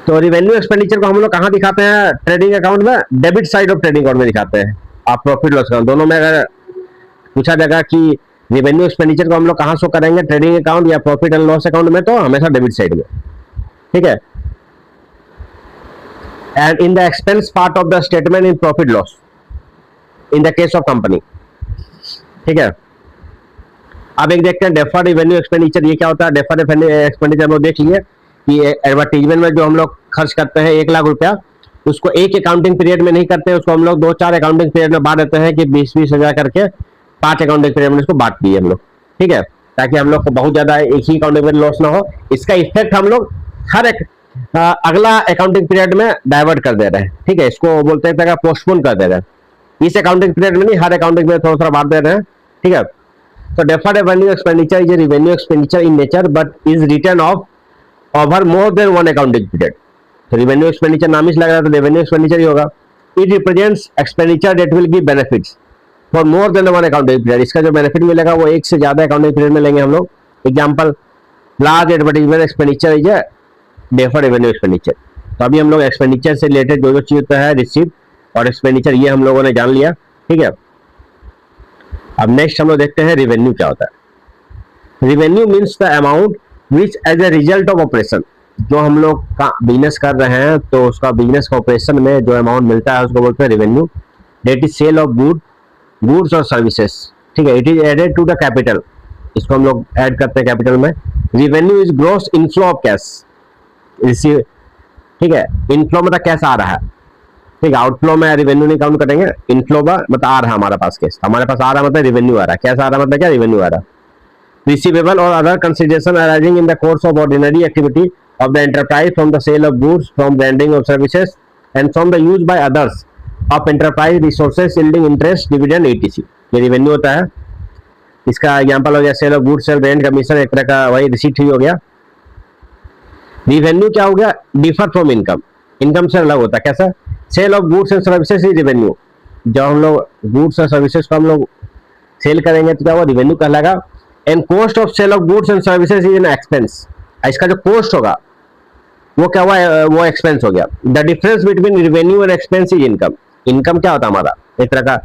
तो रिवेन्यू एक्सपेंडिचर को हम लोग कहाँ दिखाते हैं ट्रेडिंग अकाउंट में? Debit side of trading account में दिखाते हैं। आप प्रॉफिट लॉस अकाउंट दोनों में अगर पूछा जाएगा कि रिवेन्यू एक्सपेंडिचर को हम लोग कहाँ शो करेंगे, ट्रेडिंग अकाउंट या प्रॉफिट एंड लॉस अकाउंट में, तो हमेशा डेबिट साइड में, ठीक है। And in the expense part of the statement in profit loss in the case of company, ठीक है। अब एक देखते हैं डेफर्ड रिवेन्यू एक्सपेंडिचर, ये क्या होता है? डेफर्ड रिवेन्यू एक्सपेंडिचर हम लोग देख लिए कि एडवर्टीजमेंट में जो हम लोग खर्च करते हैं 1 लाख रुपया, उसको एक अकाउंटिंग पीरियड में नहीं करते हैं, उसको हम लोग 2-4 अकाउंटिंग पीरियड में बांट देते हैं कि 20-20 हजार करके 5 अकाउंटिंग पीरियड में इसको बांट दिए हम लोग, ठीक है, ताकि हम लोग को बहुत ज्यादा एक ही अकाउंटिंग पीरियड लॉस ना हो। इसका इफेक्ट हम लोग हर एक अगला अकाउंटिंग पीरियड में डाइवर्ट कर दे रहे हैं, ठीक है। इसको बोलते हैं पोस्टपोन कर दे रहे हैं, इस अकाउंटिंग पीरियड में नहीं, हर अकाउंटिंग पीरियड थोड़ा थोड़ा बांट दे रहे हैं, ठीक है। तो deferred revenue expenditure is a revenue expenditure in nature but is written off over more than one accounting period. तो revenue expenditure नाम ही से लग रहा है तो revenue expenditure ही होगा। It represents expenditure that will give benefits for more than one accounting period. इसका जो benefit मिलेगा वो एक से ज्यादा accounting period में लेंगे हम लोग। Example, large advertisement expenditure is a deferred revenue expenditure. तो अभी हम लोग expenditure से related जो जो चीज होता है receipt और expenditure ये हम लोगों ने जान लिया, ठीक है। अब नेक्स्ट हम लोग देखते हैं रिवेन्यू क्या होता है। Revenue means the amount which as a result of operation, जो हम लोग का बिजनेस कर रहे हैं तो उसका बिजनेस का ऑपरेशन में जो अमाउंट मिलता है उसको बोलते हैं revenue. That is sale of goods or services, ठीक है। It is added to the capital, इसको हम लोग ऐड करते हैं कैपिटल में। Revenue is gross inflow of cash, ठीक है। इनफ्लो मतलब कैश आ रहा है, ठीक है। आउटफ्लो में रिवेन्यू नहीं काउंट करेंगे, इनफ्लो मतलब आ रहा है हमारे पास कैश, हमारे पास आ रहा मतलब रिवेन्यू आ रहा है, कैश आ रहा मतलब क्या? रिवेन्यू आ रहा है। Receivable or other consideration arising in the course of ordinary activity of the enterprise from the sale of goods, from branding of services and from the use by others of enterprise resources yielding interest dividend etc, ये रिवेन्यू होता है। इसका एग्जांपल हो गया sale of goods, sale rent commission, एक तरह का वही रिसीट ही हो गया। रिवेन्यू क्या हो गया? डिफर फ्रॉम इनकम, इनकम से अलग होता है। कैसा? Sale of goods and services is revenue, जब हम लोग गुड्स और सर्विसेज को हम लोग सेल करेंगे तो क्या वो रिवेन्यू कहलाएगा। And cost of sale of goods and services is an expense, इसका जो कॉस्ट होगा वो क्या हुआ? वो एक्सपेंस हो गया। The difference between revenue and expense is income. Income क्या होता है हमारा? एक तरह का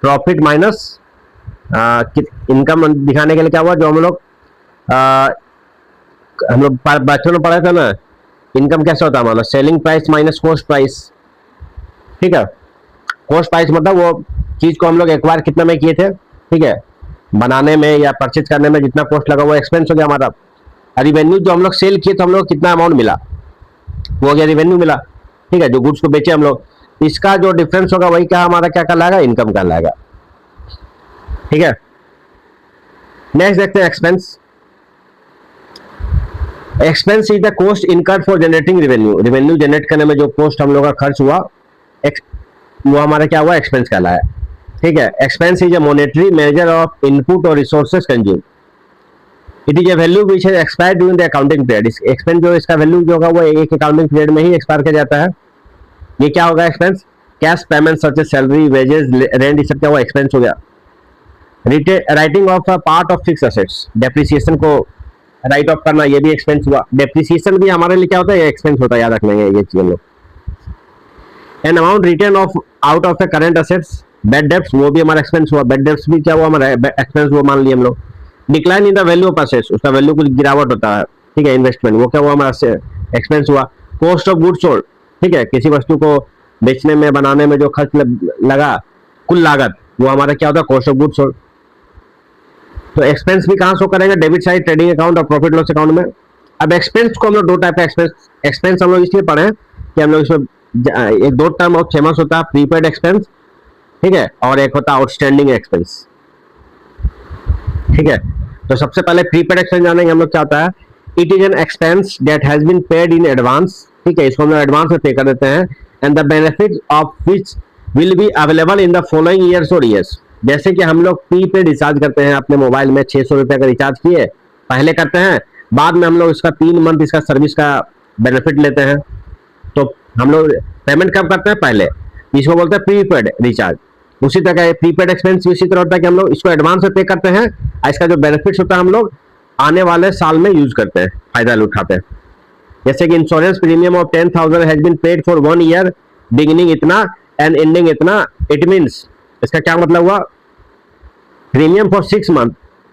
प्रॉफिट माइनस इनकम दिखाने के लिए क्या हुआ, जो हम लोग बच्चों में पढ़ा था ना, इनकम कैसे होता है हमारा? Selling price minus cost price, ठीक है। कॉस्ट प्राइस मतलब वो चीज को हम लोग एक बार कितना में किए थे, ठीक है, बनाने में या परचेज करने में जितना कॉस्ट लगा वो एक्सपेंस हो गया हमारा। रिवेन्यू जो हम लोग सेल किए तो हम लोग कितना अमाउंट मिला वो हो गया रिवेन्यू मिला, ठीक है। जो गुड्स को बेचे हम लोग, इसका जो डिफरेंस होगा वही क्या हमारा क्या कहलाएगा? इनकम कहलाएगा, ठीक है। नेक्स्ट देखते हैं expense. Expense is the cost incurred for generating revenue, revenue generate करने में जो कॉस्ट हम लोग का खर्च हुआ वो हमारा क्या हुआ? एक्सपेंस कहलाया, ठीक है। Expense is a monetary measure of input or resources consume. It is a value which has expired during the accounting period. Expense जो इसका वैल्यू जो होगा वो एक अकाउंटिंग पीरियड में ही एक्सपायर कर जाता है। ये क्या होगा? Expense. Cash payment such as salary, wages, rent, ये सब क्या हुआ? एक्सपेंस हो गया। Writing off a part of fix assets, depreciation को राइट ऑफ करना, ये भी एक्सपेंस हुआ। डेप्रिसिएशन भी हमारे लिए क्या होता है? ये एक्सपेंस होता है, याद रख लेंगे ये चीज लोग। An amount return of out of A current assets, bed debts, वो भी हमारा एक्सपेंस हुआ। बेड डेब्ट्स भी क्या हुआ? हमारा एक्सपेंस हुआ, मान लिया हम लोग। Decline in the value of assets, उसका वैल्यू कुछ गिरावट होता है, ठीक है, इन्वेस्टमेंट, वो क्या हुआ? हमारा एक्सपेंस हुआ। कॉस्ट ऑफ गुड्स सोल्ड, ठीक है, किसी वस्तु को बेचने में बनाने में जो खर्च लगा कुल लागत, वो हमारा क्या होता है? Cost of goods sold. तो एक्सपेंस भी कहाँ शो करेंगे? डेबिट साइड ट्रेडिंग अकाउंट और प्रॉफिट लॉस अकाउंट में। अब एक्सपेंस को हम लोग दो टाइप का एक्सपेंस हम लोग इसलिए पढ़े हैं कि हम लोग इसमें एक दो टर्म ऑफ फेमस होता है, प्रीपेड एक्सपेंस, ठीक है, और एक होता है आउटस्टैंडिंग एक्सपेंस, ठीक है। तो सबसे पहले प्रीपेड एक्सपेंस जानेंगे हम लोग क्या होता है। It is an expense that has been paid in advance, ठीक है, इसको हम लोग एडवांस में पे कर देते हैं। And the benefit of which will be available in the following years और ईयर्स। जैसे कि हम लोग प्रीपेड रिचार्ज करते हैं अपने मोबाइल में, 600 रुपये का रिचार्ज किए पहले करते हैं, बाद में हम लोग इसका 3 मंथ इसका सर्विस का बेनिफिट लेते हैं। तो हम लोग पेमेंट कब करते हैं? पहले, इसको बोलते हैं प्रीपेड रिचार्ज। उसी तरह प्रीपेड एक्सपेंस इसी तरह होता है कि हम लोग इसको एडवांस में पे करते हैं, इसका जो बेनिफिट्स होता है हम लोग आने वाले साल में यूज करते हैं, फायदा उठाते हैं। जैसे कि insurance premium of 10,000 has been paid for 1 year, beginning इतना एंड एंडिंग इतना। इट मीन्स, इसका क्या मतलब हुआ, प्रीमियम फॉर 6 मंथ,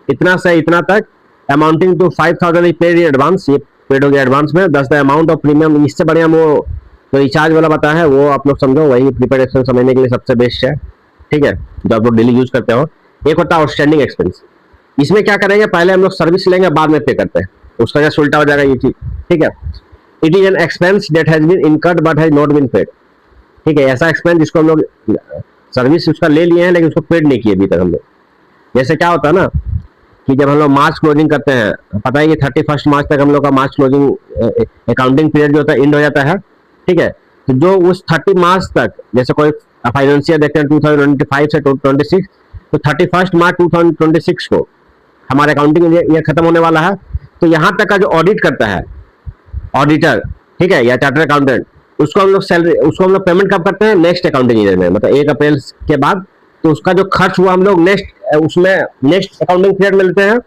इतना से इतना तक, amounting to 5,000 is paid in advance, ये पेड हो गया एडवांस में। दस द अमाउंट ऑफ प्रीमियम, इससे बढ़िया हम वो जो रिचार्ज वाला बताया है वो आप लोग समझो, वही प्रीपेड एक्सपेंस समझने के लिए सबसे बेस्ट है, ठीक है, जो आप लोग डेली यूज करते हो। एक होता है आउटस्टैंडिंग एक्सपेंस, इसमें क्या करेंगे, पहले हम लोग सर्विस लेंगे बाद में पे करते हैं, उसका क्या उल्टा हो जाएगा ये चीज, ठीक है। It is an expense that has been incurred but has not been paid, ठीक है, ऐसा एक्सपेंस जिसको हम लोग सर्विस उसका ले लिए हैं लेकिन उसको पेड नहीं किए अभी तक हम लोग। जैसे क्या होता है ना कि जब हम लोग मार्च क्लोजिंग करते हैं, पता है कि 31 मार्च तक हम लोग का मार्च क्लोजिंग अकाउंटिंग पीरियड जो होता है एंड हो जाता है, ठीक है। तो जो उस 30 मार्च तक, जैसे कोई फाइनेंशियल देखते हैं 2025 से 26, तो 31 मार्च 2026 को हमारे अकाउंटिंग ईयर खत्म होने वाला है। तो यहाँ तक का जो ऑडिट करता है ऑडिटर, ठीक है, या चार्टर्ड अकाउंटेंट, उसको हम लोग सैलरी, उसको हम लोग पेमेंट कब करते हैं, नेक्स्ट अकाउंटिंग ईयर में, मतलब 1 अप्रैल के बाद। तो उसका जो खर्च हुआ हम लोग उसमें नेक्स्ट अकाउंटिंग पीरियड में लेते हैं,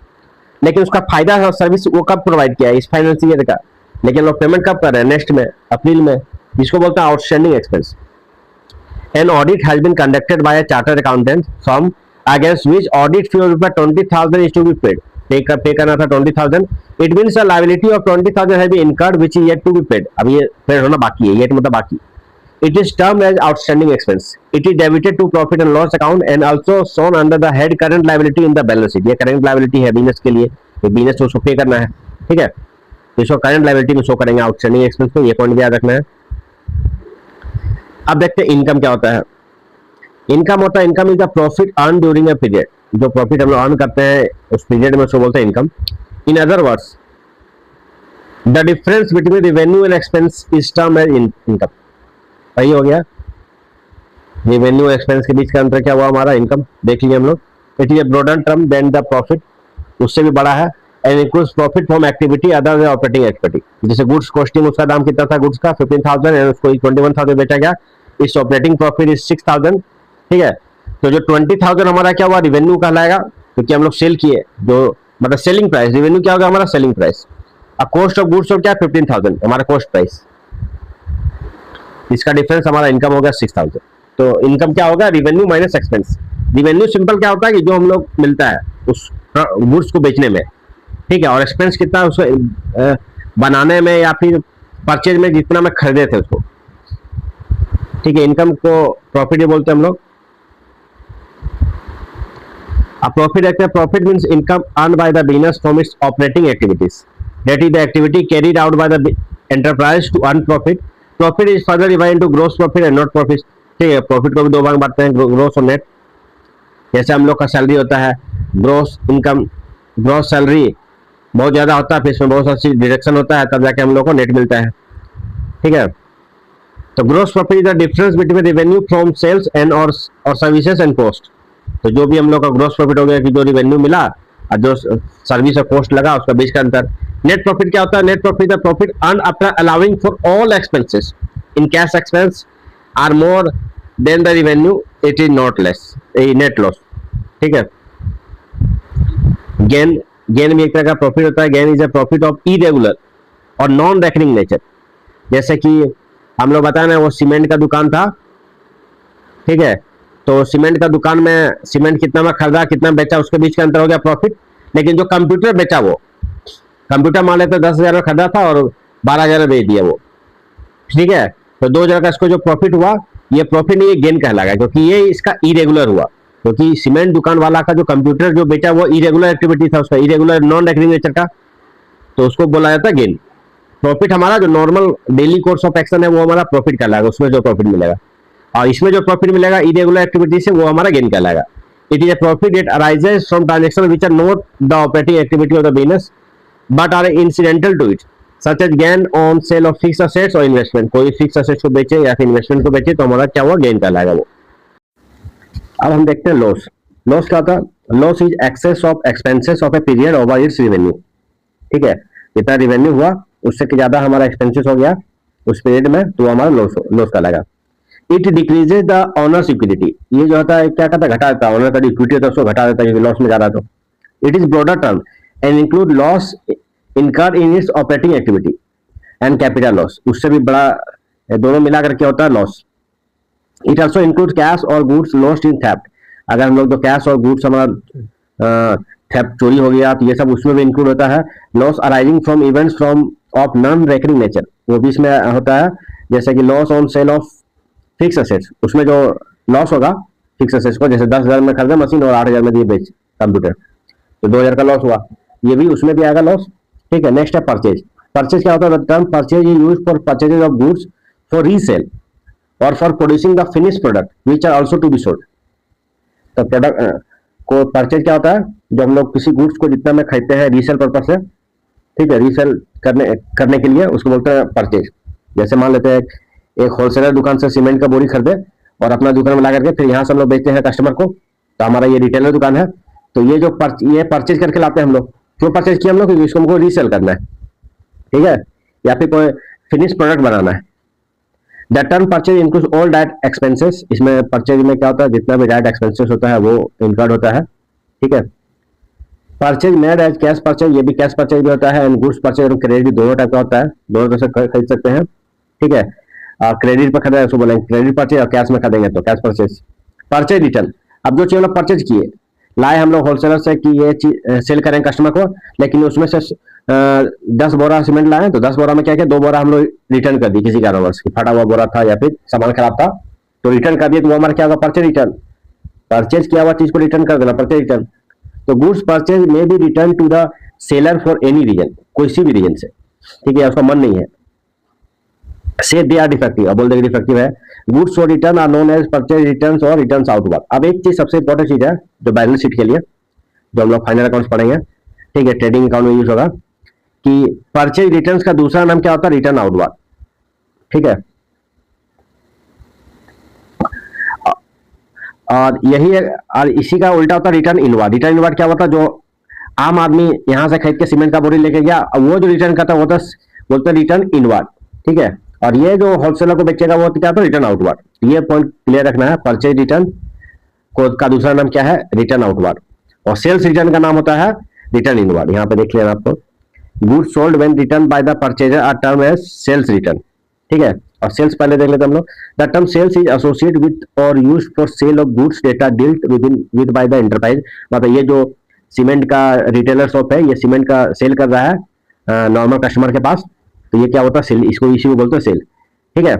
लेकिन उसका फायदा है सर्विस वो कब प्रोवाइड किया है, इस फाइनेंशियल ईयर का, लेकिन लोग पेमेंट कब कर रहे हैं, नेक्स्ट में, अप्रैल में, जिसको बोलते हैं outstanding expense. An audit has been conducted by a chartered accountant firm against which audit fee of 20,000 is to be paid, pay करना था 20,000। It means a liability of 20,000 has been incurred which is yet to be paid, अब ये पेड होना बाकी है, येट मतलब बाकी। It is termed as outstanding expense. It is debited to profit and loss account and also shown under the head current liability in the balance sheet. ये current liability है बिजनेस के लिए, ये बिजनेस को उसको पे करना है, ठीक है, इसको करंट लायबिलिटी में शो करेंगे आउटस्टैंडिंग एक्सपेंस को, ये पॉइंट भी याद रखना है। अब देखते हैं इनकम क्या होता है। इनकम होता है, income is the profit earn during a period, जो प्रॉफिट हम लोग अर्न करते हैं उस पीरियड में उसको बोलते हैं income. In other words the difference between revenue and expense is term as income. सही हो गया, रेवेन्यू एक्सपेंस के बीच का अंतर क्या हुआ, हमारा इनकम देख लीजिए हम लोग। It is a broader term than the profit, उससे भी बड़ा है, and includes profit from activity other than operating activity. जैसे गुड्स कॉस्टिंग, उसका दाम कितना था गुड्स का, 15,000 एंड उसको 21,000 बेचा गया, इस ऑपरेटिंग प्रॉफिट इज 6,000, ठीक है। तो जो 20,000 हमारा क्या हुआ, रेवेन्यू कहलाएगा, क्योंकि हम लोग सेल किए, जो मतलब सेलिंग प्राइस, रेवेन्यू क्या होगा हमारा, सेलिंग प्राइस। अब कॉस्ट ऑफ गुड्स और क्या 15,000 हमारा कॉस्ट प्राइस, इसका डिफरेंस हमारा इनकम हो गया 6,000। तो इनकम क्या होगा, revenue minus expense. Revenue simple क्या होता है कि जो हम लोग मिलता है उस गुड्स को बेचने में, ठीक है, और एक्सपेंस कितना है उसको बनाने में या फिर परचेज में जितना में खरीदे थे उसको, ठीक है। इनकम को प्रॉफिट ही बोलते हैं हम लोग। अब प्रॉफिट देखते हैं, profit means income earn by the business from its operating activities, that is the activity carried out by the enterprise to earn profit. Profit is further divide into gross profit and net profit, ठीक है, प्रॉफिट को भी दो भाग बांटते हैं, ग्रॉस और नेट। जैसे हम लोग का सैलरी होता है, ग्रॉस इनकम, ग्रॉस सैलरी बहुत ज्यादा होता है, फिर इसमें बहुत सारी डिडक्शन होता है, तब जाके हम लोग को नेट मिलता है, ठीक है। तो gross profit is the difference between revenue from sales and or services and cost. तो जो भी हम लोग का ग्रॉस प्रॉफिट हो गया कि जो रेवेन्यू मिला और जो सर्विस और कॉस्ट लगा उसका बीच का अंतर। नेट प्रॉफिट क्या होता है, net profit the profit earn after allowing for all expenses in cash expense are more than the revenue, it is not less, net loss, ठीक है। गेन, गेन भी एक तरह का प्रॉफिट होता है। Gain is a profit of irregular और नॉन रेकरिंग नेचर। जैसे कि हम लोग बताए ना, वो सीमेंट का दुकान था, ठीक है, तो सीमेंट का दुकान में सीमेंट कितना में खरीदा कितना बेचा उसके बीच का अंतर हो गया प्रॉफिट। लेकिन जो कंप्यूटर बेचा, वो कंप्यूटर मान लेते 10,000 में खरीदा था और 12,000 में बेच दिया वो, ठीक है, तो 2,000 का इसको जो प्रॉफिट हुआ, ये प्रॉफिट नहीं, ये गेन कहलाएगा, क्योंकि ये इसका इरेगुलर हुआ, क्योंकि सीमेंट दुकान वाला का जो कंप्यूटर जो बेचा वो इरेगुलर एक्टिविटी था उसका, इरेगुलर नॉन रेकरिंग नेचर का, तो उसको बोला जाता है गेन। प्रॉफिट हमारा जो normal daily course of action है वो हमारा प्रॉफिट कहलाएगा, उसमें जो प्रॉफिट मिलेगा, और इसमें जो प्रॉफिट मिलेगा इरेगुलर एक्टिविटी से वो हमारा गेन कहलाएगा। It is a profit that arises from transaction which are not the operating activity of the business but are incidental to it, such as gain on sale of fixed assets or investment. कोई फिक्स असेट्स को बेचे या फिर इन्वेस्टमेंट को बेचे तो हमारा क्या हुआ, गेन कहलाएगा वो। अब हम देखते हैं लॉस। लॉस क्या होता है, loss is excess of expenses of a period over its revenue, ठीक है, जितना रेवेन्यू हुआ उससे ज्यादा हमारा एक्सपेंसेस हो गया उस पीरियड में, तो हमारा लॉस कहलाएगा। It decreases the honours equity, ये जो होता है क्या करता है, घटा देता है, ऑनर का इक्विटी होता है उसको घटा देता है, क्योंकि लॉस में जा रहा है तो। It is broader term and include loss incurred in its operating activity and capital loss, उससे भी बड़ा दोनों मिलाकर क्या होता है loss. It also include cash और गुड्स लॉस्ट इन थेफ्ट, अगर हम लोग तो कैश और गुड्स हमारा थेफ्ट चोरी हो गया तो ये सब उसमें भी इंक्लूड होता है। Loss arising from events from of non recurring nature, वो भी इसमें होता है, जैसे कि loss on sale of fix assets, उसमें जो लॉस होगा फिक्स असेट्स को, जैसे 10,000 में खरीदा मशीन और 8,000 में दिए बेच कंप्यूटर, तो 2,000 का लॉस हुआ, ये भी उसमें भी आएगा लॉस। ठीक है, नेक्स्ट है परचेज। परचेज क्या होता है? The term purchase is used for purchase of goods for resale or for producing the finish product which are also to be sold. तो प्रोडक्ट को परचेज क्या होता है? जब हम लोग किसी गुड्स को जितना में खरीदते हैं रीसेल पर्पज से, ठीक है, रीसेल करने के लिए, उसको बोलते हैं परचेज। जैसे मान लेते हैं एक होलसेलर दुकान से सीमेंट का बोरी खरीदे और अपना दुकान में ला करके फिर यहाँ से हम लोग बेचते हैं कस्टमर को, तो हमारा ये रिटेलर दुकान है, तो ये जो ये परचेज करके लाते हैं हम लोग। क्यों परचेज किया हम लोग? क्योंकि इसको हमको रीसेल करना है, ठीक है, या फिर कोई फिनिश प्रोडक्ट बनाना है। The term purchase includes all direct expenses, इसमें परचेज में क्या होता है? जितना भी डायरेक्ट एक्सपेंसेस होता है वो इनकर्ड होता है। ठीक है, purchase made as cash purchase, ये भी कैश परचेज भी होता है, and goods purchase or credit दोनों टाइप का होता है, दोनों तरह से खरीद सकते हैं। ठीक है, क्रेडिट पर खरीदा उसको बोलेंगे क्रेडिट परचेज, और कैश में खरीदेंगे तो कैश परचेज। परचेज रिटर्न, अब जो चीज हम लोग परचेज किए, लाए हम लोग होलसेलर से कि ये चीज सेल करें कस्टमर को, लेकिन उसमें से 10 बोरा सीमेंट लाए तो 10 बोरा में क्या किया, 2 बोरा हम लोग रिटर्न कर दी किसी कारणवश, फटा हुआ बोरा था या फिर सामान खराब था तो रिटर्न कर दिए, तो वो हमारा क्या होगा? Purchase return. परचेज किया हुआ चीज को रिटर्न कर देना, परचेज रिटर्न। तो goods purchase may be return to the seller for any reason, कोई सी भी रीजन से, ठीक है, उसका मन नहीं है, से दे आर डिफेक्टिव, अब बोल देंगे डिफेक्टिव है। Goods or return are known as purchase returns or returns outward. अब एक चीज सबसे इंपॉर्टेंट चीज है जो बैलेंस शीट के लिए, जो हम लोग फाइनल अकाउंट्स पढ़ेंगे, ठीक है, ट्रेडिंग अकाउंट में यूज होगा, कि परचेज रिटर्न्स का दूसरा नाम क्या होता है? Return outward. ठीक है, और यही है, और इसी का उल्टा होता है रिटर्न इनवर्ड। रिटर्न इनवर्ड क्या होता है? जो आम आदमी यहां से खरीद के सीमेंट का बोरी लेके गया, वो जो रिटर्न करता है वो बोलते हैं रिटर्न इनवर्ड। ठीक है, और ये जो होलसेलर को बेचेगा वो क्या होता है? Return outward. ये पॉइंट क्लियर रखना है, परचेज रिटर्न का दूसरा नाम क्या है? Return outward. और सेल्स रिटर्न का नाम होता है रिटर्न इनवर्ड। यहाँ पे देख लेना आपको, goods sold when return by the purchaser are term as sales return. ठीक है, और सेल्स पहले देख लेते हम लोग। The term sales is associate with or used for sale of goods that are dealt with by the enterprise. मतलब ये जो सीमेंट का रिटेलर शॉप है, ये सीमेंट का सेल कर रहा है नॉर्मल कस्टमर के पास, तो ये क्या होता है? सेल, इसको इसी को बोलते हैं सेल। ठीक है,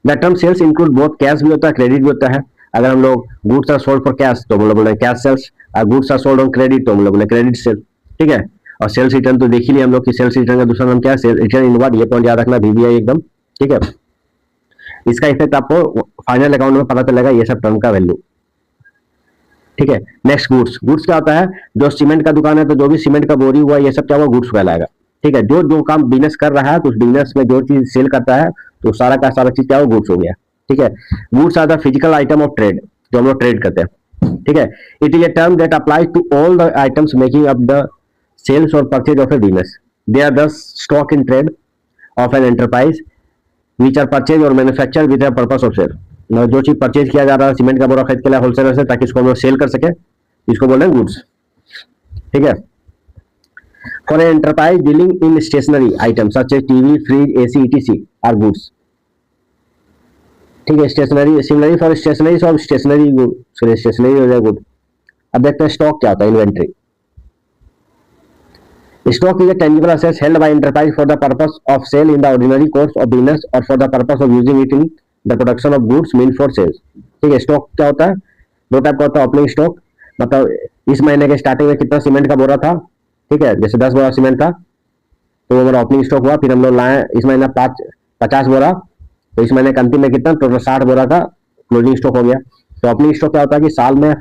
the term sales include both cash भी होता है, क्रेडिट भी होता है। अगर हम लोग goods are sold for cash तो हम लोग बोले कैश सेल्स, और goods are sold on credit तो हम लोग बोले क्रेडिट सेल। ठीक है, और सेल्स रिटर्न तो देख ही लिया हम लोग कि सेल्स रिटर्न का दूसरा नाम क्या है? Sales return inward. ये पॉइंट याद रखना, VBI एकदम। ठीक है, इसका इफेक्ट आपको फाइनल अकाउंट में पता चलेगा, ये सब टर्म का वैल्यू। ठीक है, नेक्स्ट गुड्स। गुड्स क्या होता है? जो सीमेंट का दुकान है तो जो भी सीमेंट का बोरी हुआ ये सब क्या हुआ? गुड्स कहलाएगा। ठीक है, जो जो काम बिजनेस कर रहा है तो उस बिजनेस में जो चीज सेल करता है तो सारा का सारा चीज क्या हो? गुड्स हो गया। ठीक है, goods are the physical item of trade, जो हम लोग ट्रेड करते हैं। ठीक है, it is a term that applies to all the items making up the sales or purchase of a business. They are the stock in trade of an enterprise which are purchase or manufacture with the purpose of sale. जो चीज परचेज किया जा रहा है सीमेंट का बोरा खरीद के लिए होलसेलर से, ताकि इसको हम लोग सेल कर सके, इसको बोल रहे हैं गुड्स। ठीक है, for an enterprise dealing in stationery item such as TV, fridge, AC, ETC are goods. ठीक है, स्टेशनरी, सिमिलरली फॉर स्टेशनरी सब स्टेशनरी गुड, स्टेशनरी हो जाए गुड। अब देखते हैं स्टॉक क्या होता है? Inventory. Stock is a tangible asset held by enterprise for the purpose of sale in the ordinary course of business or for the purpose of using it in the production of goods meant for sales। ठीक है, स्टॉक क्या होता है? दो टाइप का होता है। ओपनिंग स्टॉक, मतलब इस महीने के स्टार्टिंग में कितना सीमेंट का बोरा था, ठीक है, जैसे 10 बोरा सीमेंट था तो वो हमारा ओपनिंग स्टॉक हुआ। फिर हम लोग लाए इस महीने 50 बोरा, तो इस महीने के अंतिम में कितना? टोटल 60 बोरा का क्लोजिंग स्टॉक हो गया। तो ओपनिंग स्टॉक क्या होता है कि साल में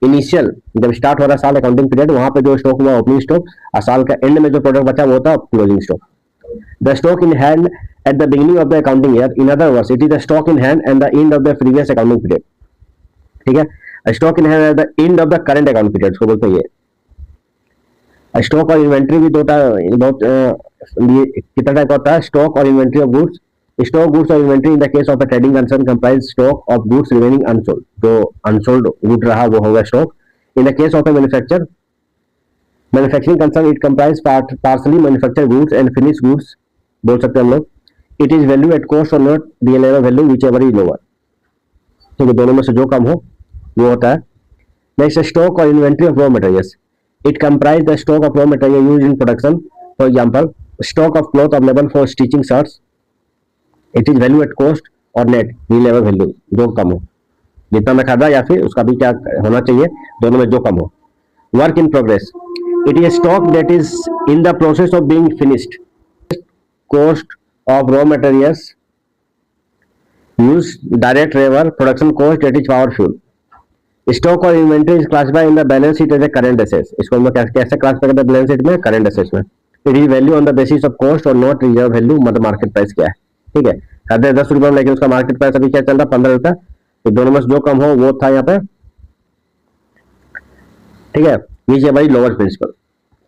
इनिशियल जब स्टार्ट हो रहा है साल अकाउंटिंग पीरियड, वहां पे जो स्टॉक हुआ ओपनिंग स्टॉक, और साल का एंड में जो प्रोडक्ट बचा वो होता है closing stock. The stock in hand at the beginning of the accounting year, in other words it is the stock in hand and the end of the previous accounting period. ठीक है, stock in hand at the end of the current account period उसको बोलते हैं ये। स्टॉक और इन्वेंट्री भी बहुत कितना टाइप का होता है? Stock or inventory of goods. Stock, goods or inventory in the case of a trading concern comprise stock of goods remaining unsold. जो अनसोल्ड गुड रहा वो होगा stock. In the case of a manufacturing concern it comprise partly manufacture goods and finish goods बोल सकते हैं हम लोग। It is value at cost or not realisable value whichever is lower, ठीक है, दोनों में से जो कम हो वो होता है। Next, stock or inventory of raw materials, it comprise the stock of raw material used in production. For example, stock of cloth available for stitching shirts, it is value at cost और नेट रियलाइजेबल वैल्यू, जो कम हो, जितना मैं खरीदा या फिर उसका भी क्या होना चाहिए, दोनों में जो कम हो। Work in progress, it is stock that is in the process of being finished. Cost of raw materials use direct labor production cost, that is power fuel. Stock और inventory is classified in the balance sheet as a current assets. इसको हम लोग कैसे क्लासिफाई करते हैं बैलेंस शीट में? करंट एसेट्स में। It is value on the basis of cost or not reserve value, मतलब मार्केट प्राइस क्या है, ठीक है। कहते हैं 10 रुपये में, लेकिन उसका मार्केट प्राइस अभी क्या चल रहा है, 15 रुपये, तो दोनों में से जो कम हो वो था यहाँ पे, ठीक है। नीचे भाई लोअर प्रिंसिपल,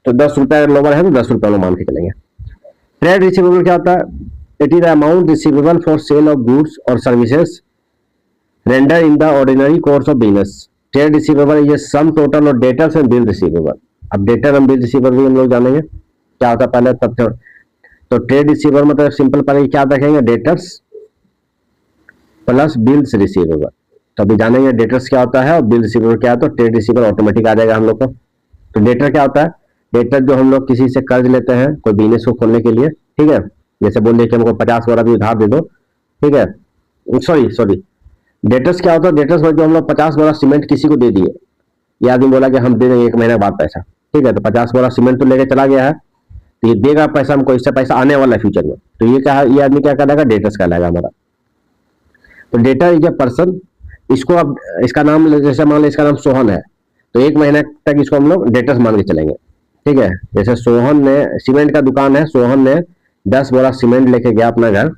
तो 10 रुपये लोअर है तो 10 रुपये मान के चलेंगे। ट्रेड रिसीवेबल क्या होता है? It is the amount receivable for sale of goods or services render in the ordinary course of business. Trade receivable ये सम टोटल और डेटर्स एंड बिल रिसीवेबल। अब डेटर एंड बिल रिसीवेबल भी हम लोग जानेंगे क्या होता है पहले तब तो ट्रेड रिसीवेबल मतलब सिंपल पहले क्या देखेंगे, डेटर्स प्लस बिल्स रिसीवेबल। तो अभी जानेंगे डेटर्स क्या होता है और बिल रिसीवेबल क्या है, तो ट्रेड रिसीवेबल ऑटोमेटिक आ जाएगा हम लोग को। तो डेटर क्या होता है? डेटर जो हम लोग किसी से कर्ज लेते हैं कोई बिजनेस को खोलने के लिए, ठीक है, जैसे बोल दिए कि हमको 50 बोरा भी उधार दे दो, ठीक है, सॉरी डेटर्स क्या होता है? डेटर्स जो हम लोग 50 बोरा सीमेंट किसी को दे दिए, ये आदमी बोला कि हम दे देंगे 1 महीने बाद पैसा, ठीक है, तो 50 बोरा सीमेंट तो लेके चला गया है, तो ये देगा पैसा हमको, इससे पैसा आने वाला है फ्यूचर में, तो ये क्या है, ये आदमी क्या कहलाएगा, डेटर्स कहलाएगा हमारा। तो डेटर इज ए पर्सन, इसको अब इसका नाम जैसे मान लो इसका नाम सोहन है, तो 1 महीने तक इसको हम लोग डेटर्स मान के चलेंगे, ठीक है। जैसे सोहन ने, सीमेंट का दुकान है, सोहन ने 10 बोरा सीमेंट लेके गया अपना घर,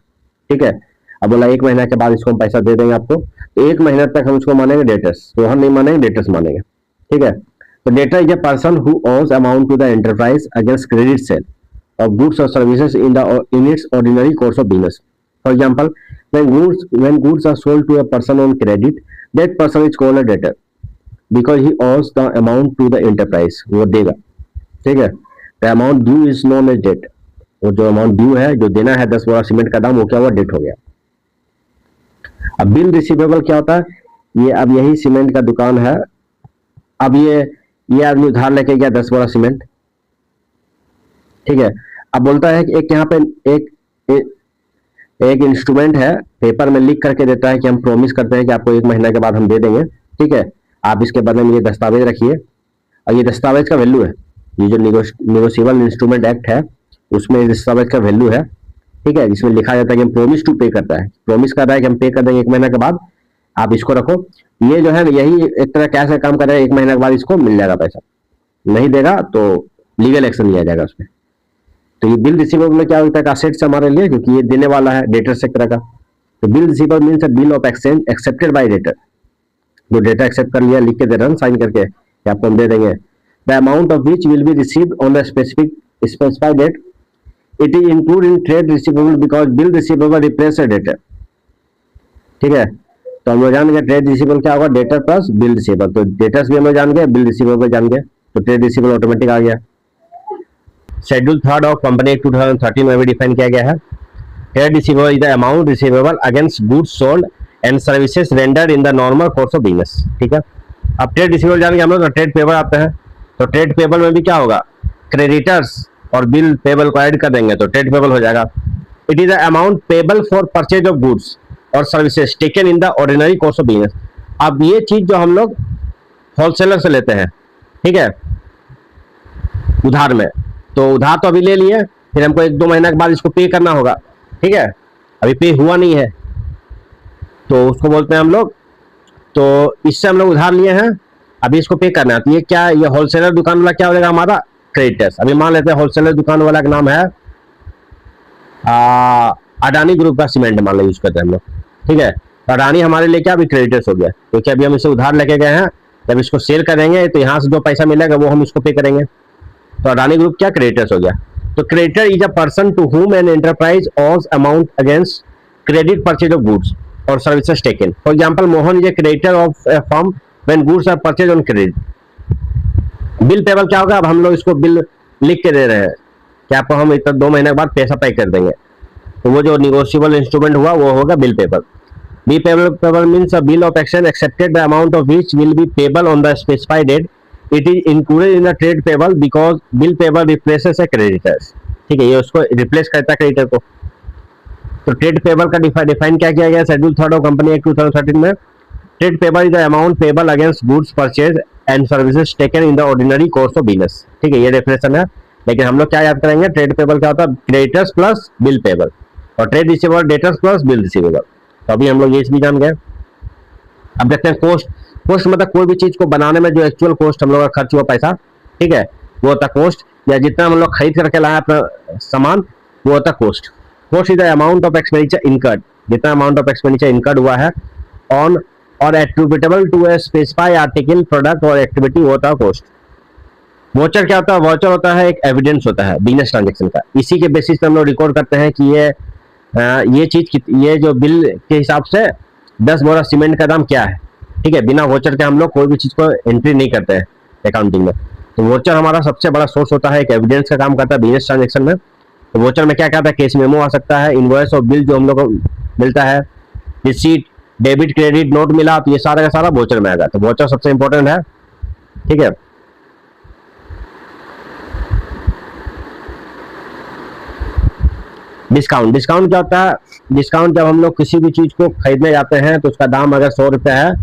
ठीक है, अब बोला 1 महीने के बाद इसको हम पैसा दे देंगे आपको, तो 1 महीने तक हम उसको मानेंगे डेटर्स, सोहन नहीं मानेंगे, डेटर्स मानेंगे, ठीक है। तो debtor is a person who owes amount to the enterprise against credit sale of goods or services in its ordinary course of business. For example, when goods are sold to a person on credit, that person is called a debtor because he owes the amount to the enterprise, वो देगा, ठीक है। The amount due is known as debt, वो जो अमाउंट ड्यू है, जो देना है 10 बोरा सीमेंट का दाम, वो क्या हुआ, डेट हो गया। अब बिल रिसीवेबल क्या होता है? ये अब यही सीमेंट का दुकान है, अब ये आदमी उधार लेके गया 10 बोरा सीमेंट, ठीक है। अब बोलता है कि एक यहाँ पे एक इंस्ट्रूमेंट है, पेपर में लिख करके देता है कि हम प्रॉमिस करते हैं कि आपको 1 महीने के बाद हम दे देंगे, ठीक है, आप इसके बदले में ये दस्तावेज रखिए, और ये दस्तावेज का वैल्यू है, ये जो नेगोशिएबल इंस्ट्रूमेंट एक्ट है उसमें दस्तावेज का वैल्यू है, ठीक है, जिसमें लिखा जाता है कि हम प्रॉमिस टू पे करता है, प्रॉमिस कर रहा है कि हम पे कर देंगे 1 महीने के बाद, आप इसको रखो। ये जो है यही एक तरह कैसे काम कर रहा है, 1 महीने के बाद इसको मिल जाएगा पैसा, नहीं देगा तो लीगल एक्शन लिया जाएगा उसमें। तो ये बिल रिसीवेबल में क्या होता है, असेट्स हमारे लिए, क्योंकि ये देने वाला है डेटर से तरह का। तो bill receivable means a bill of exchange accepted by debtor, जो डेटा एक्सेप्ट कर लिया, लिख के दे रहा है साइन करके कि आपको हम दे देंगे। The amount of which will be received on the specified date, it is include in trade receivable because bill receivable replace a debtor, ठीक है। तो हम लोग जान गए ट्रेड रिसीवेबल क्या होगा, डेटर प्लस बिल रिसीवेबल, तो डेटर्स भी हम लोग जान गए, बिल रिसीवेबल जान गए, तो ट्रेड रिसीवेबल ऑटोमेटिक आ गया। शेड्यूल 3 ऑफ कंपनी एक्ट 2013 में भी डिफाइन किया गया है। Trade receivable is the amount receivable against goods sold and services rendered in the normal course of business, ठीक है। अब ट्रेड रिसीवेबल जानेंगे हम लोग, ट्रेड पेबल आते हैं, तो ट्रेड पेबल में भी क्या होगा, क्रेडिटर्स और बिल पेबल को ऐड कर देंगे तो ट्रेड पेबल हो जाएगा। It is the amount payable for purchase of goods or services taken in the ordinary course of business. अब ये चीज जो हम लोग होलसेलर से लेते हैं, ठीक है, उधार में, तो उधार तो अभी ले लिए, फिर हमको 1-2 महीने के बाद इसको पे करना होगा, ठीक है, अभी पे हुआ नहीं है, तो उसको बोलते हैं हम लोग, तो इससे हम लोग उधार लिए हैं, अभी इसको पे करना है, तो ये क्या, ये होलसेलर दुकान वाला क्या हो जाएगा हमारा, क्रेडिटर्स। अभी मान लेते हैं होलसेलर दुकान वाला का नाम है अडानी ग्रुप का सीमेंट मान लो यूज करते हैं हम लोग, ठीक है, तो अडानी हमारे लिए क्या अभी क्रेडिटर्स हो गया, क्योंकि अभी हम इसे उधार लेके गए हैं, जब इसको सेल करेंगे तो यहाँ से जो पैसा मिलेगा वो हम इसको पे करेंगे, तो अडानी ग्रुप क्या क्रेडिटर्स हो गया। तो creditor is a person to whom an enterprise owes amount against credit purchase of goods or services taken. For example, Mohan is a creditor of a firm when goods are purchase on credit. Bill payable क्या होगा, अब हम लोग इसको बिल लिख के दे रहे हैं कि आपको हम इतना 2 महीने के बाद पैसा पे कर देंगे, तो वो जो निगोशिएबल इंस्ट्रूमेंट हुआ वो होगा bill payable. Bill payable means a bill of exchange accepted the amount of which will be payable on the specified date. It is included in the trade payable because bill payable replaces a creditors. ठीक है, ये उसको रिप्लेस करता है क्रेडिटर को। तो ट्रेड पेबल का डिफाइन क्या किया गया शेड्यूल 3 ऑफ कंपनी एक्ट 2013 में। Trade payable is the amount payable against goods purchase and services taken in the ordinary course of business. ठीक है, ये डेफिनेशन है, लेकिन हम लोग क्या याद करेंगे, ट्रेड पेबल क्या होता है, क्रेडिटर्स प्लस बिल पेबल, और trade receivable debtors plus bill receivable. तो अभी हम लोग ये भी जान गए। अब देखते हैं कोस्ट। कोस्ट मतलब कोई भी चीज को बनाने में जो एक्चुअल कोस्ट हम लोग का खर्च हुआ पैसा, ठीक है, वो होता है कोस्ट, या जितना हम लोग खरीद करके लाए अपना सामान वो होता है cost. Cost is the amount of expenditure incurred, जितना अमाउंट ऑफ एक्सपेंडिचर इनकर्ड हुआ है on or attributable to a specified article, product or activity, वो होता है कोस्ट। वोचर क्या होता है, वोचर होता है एक एविडेंस होता है बिजनेस ट्रांजेक्शन का। इसी के बेसिस पे हम लोग रिकॉर्ड करते हैं कि ये चीज, ये जो बिल के हिसाब से 10 बोरा सीमेंट का दाम क्या है। ठीक है, बिना वोचर के हम लोग कोई भी चीज को एंट्री नहीं करते हैं अकाउंटिंग में। तो वोचर हमारा सबसे बड़ा सोर्स होता है, एक एविडेंस का काम करता है बिजनेस ट्रांजेक्शन में। तो वोचर में क्या क्या आता है, केस मेमो आ सकता है, इनवॉइस और बिल जो हम लोग को मिलता है, रिसीट, डेबिट, क्रेडिट नोट मिला, तो ये सारा का सारा वोचर में आएगा। तो वोचर सबसे इंपॉर्टेंट है। ठीक है, डिस्काउंट। डिस्काउंट क्या होता है, डिस्काउंट जब हम लोग किसी भी चीज को खरीदने जाते हैं तो उसका दाम अगर 100 रुपये है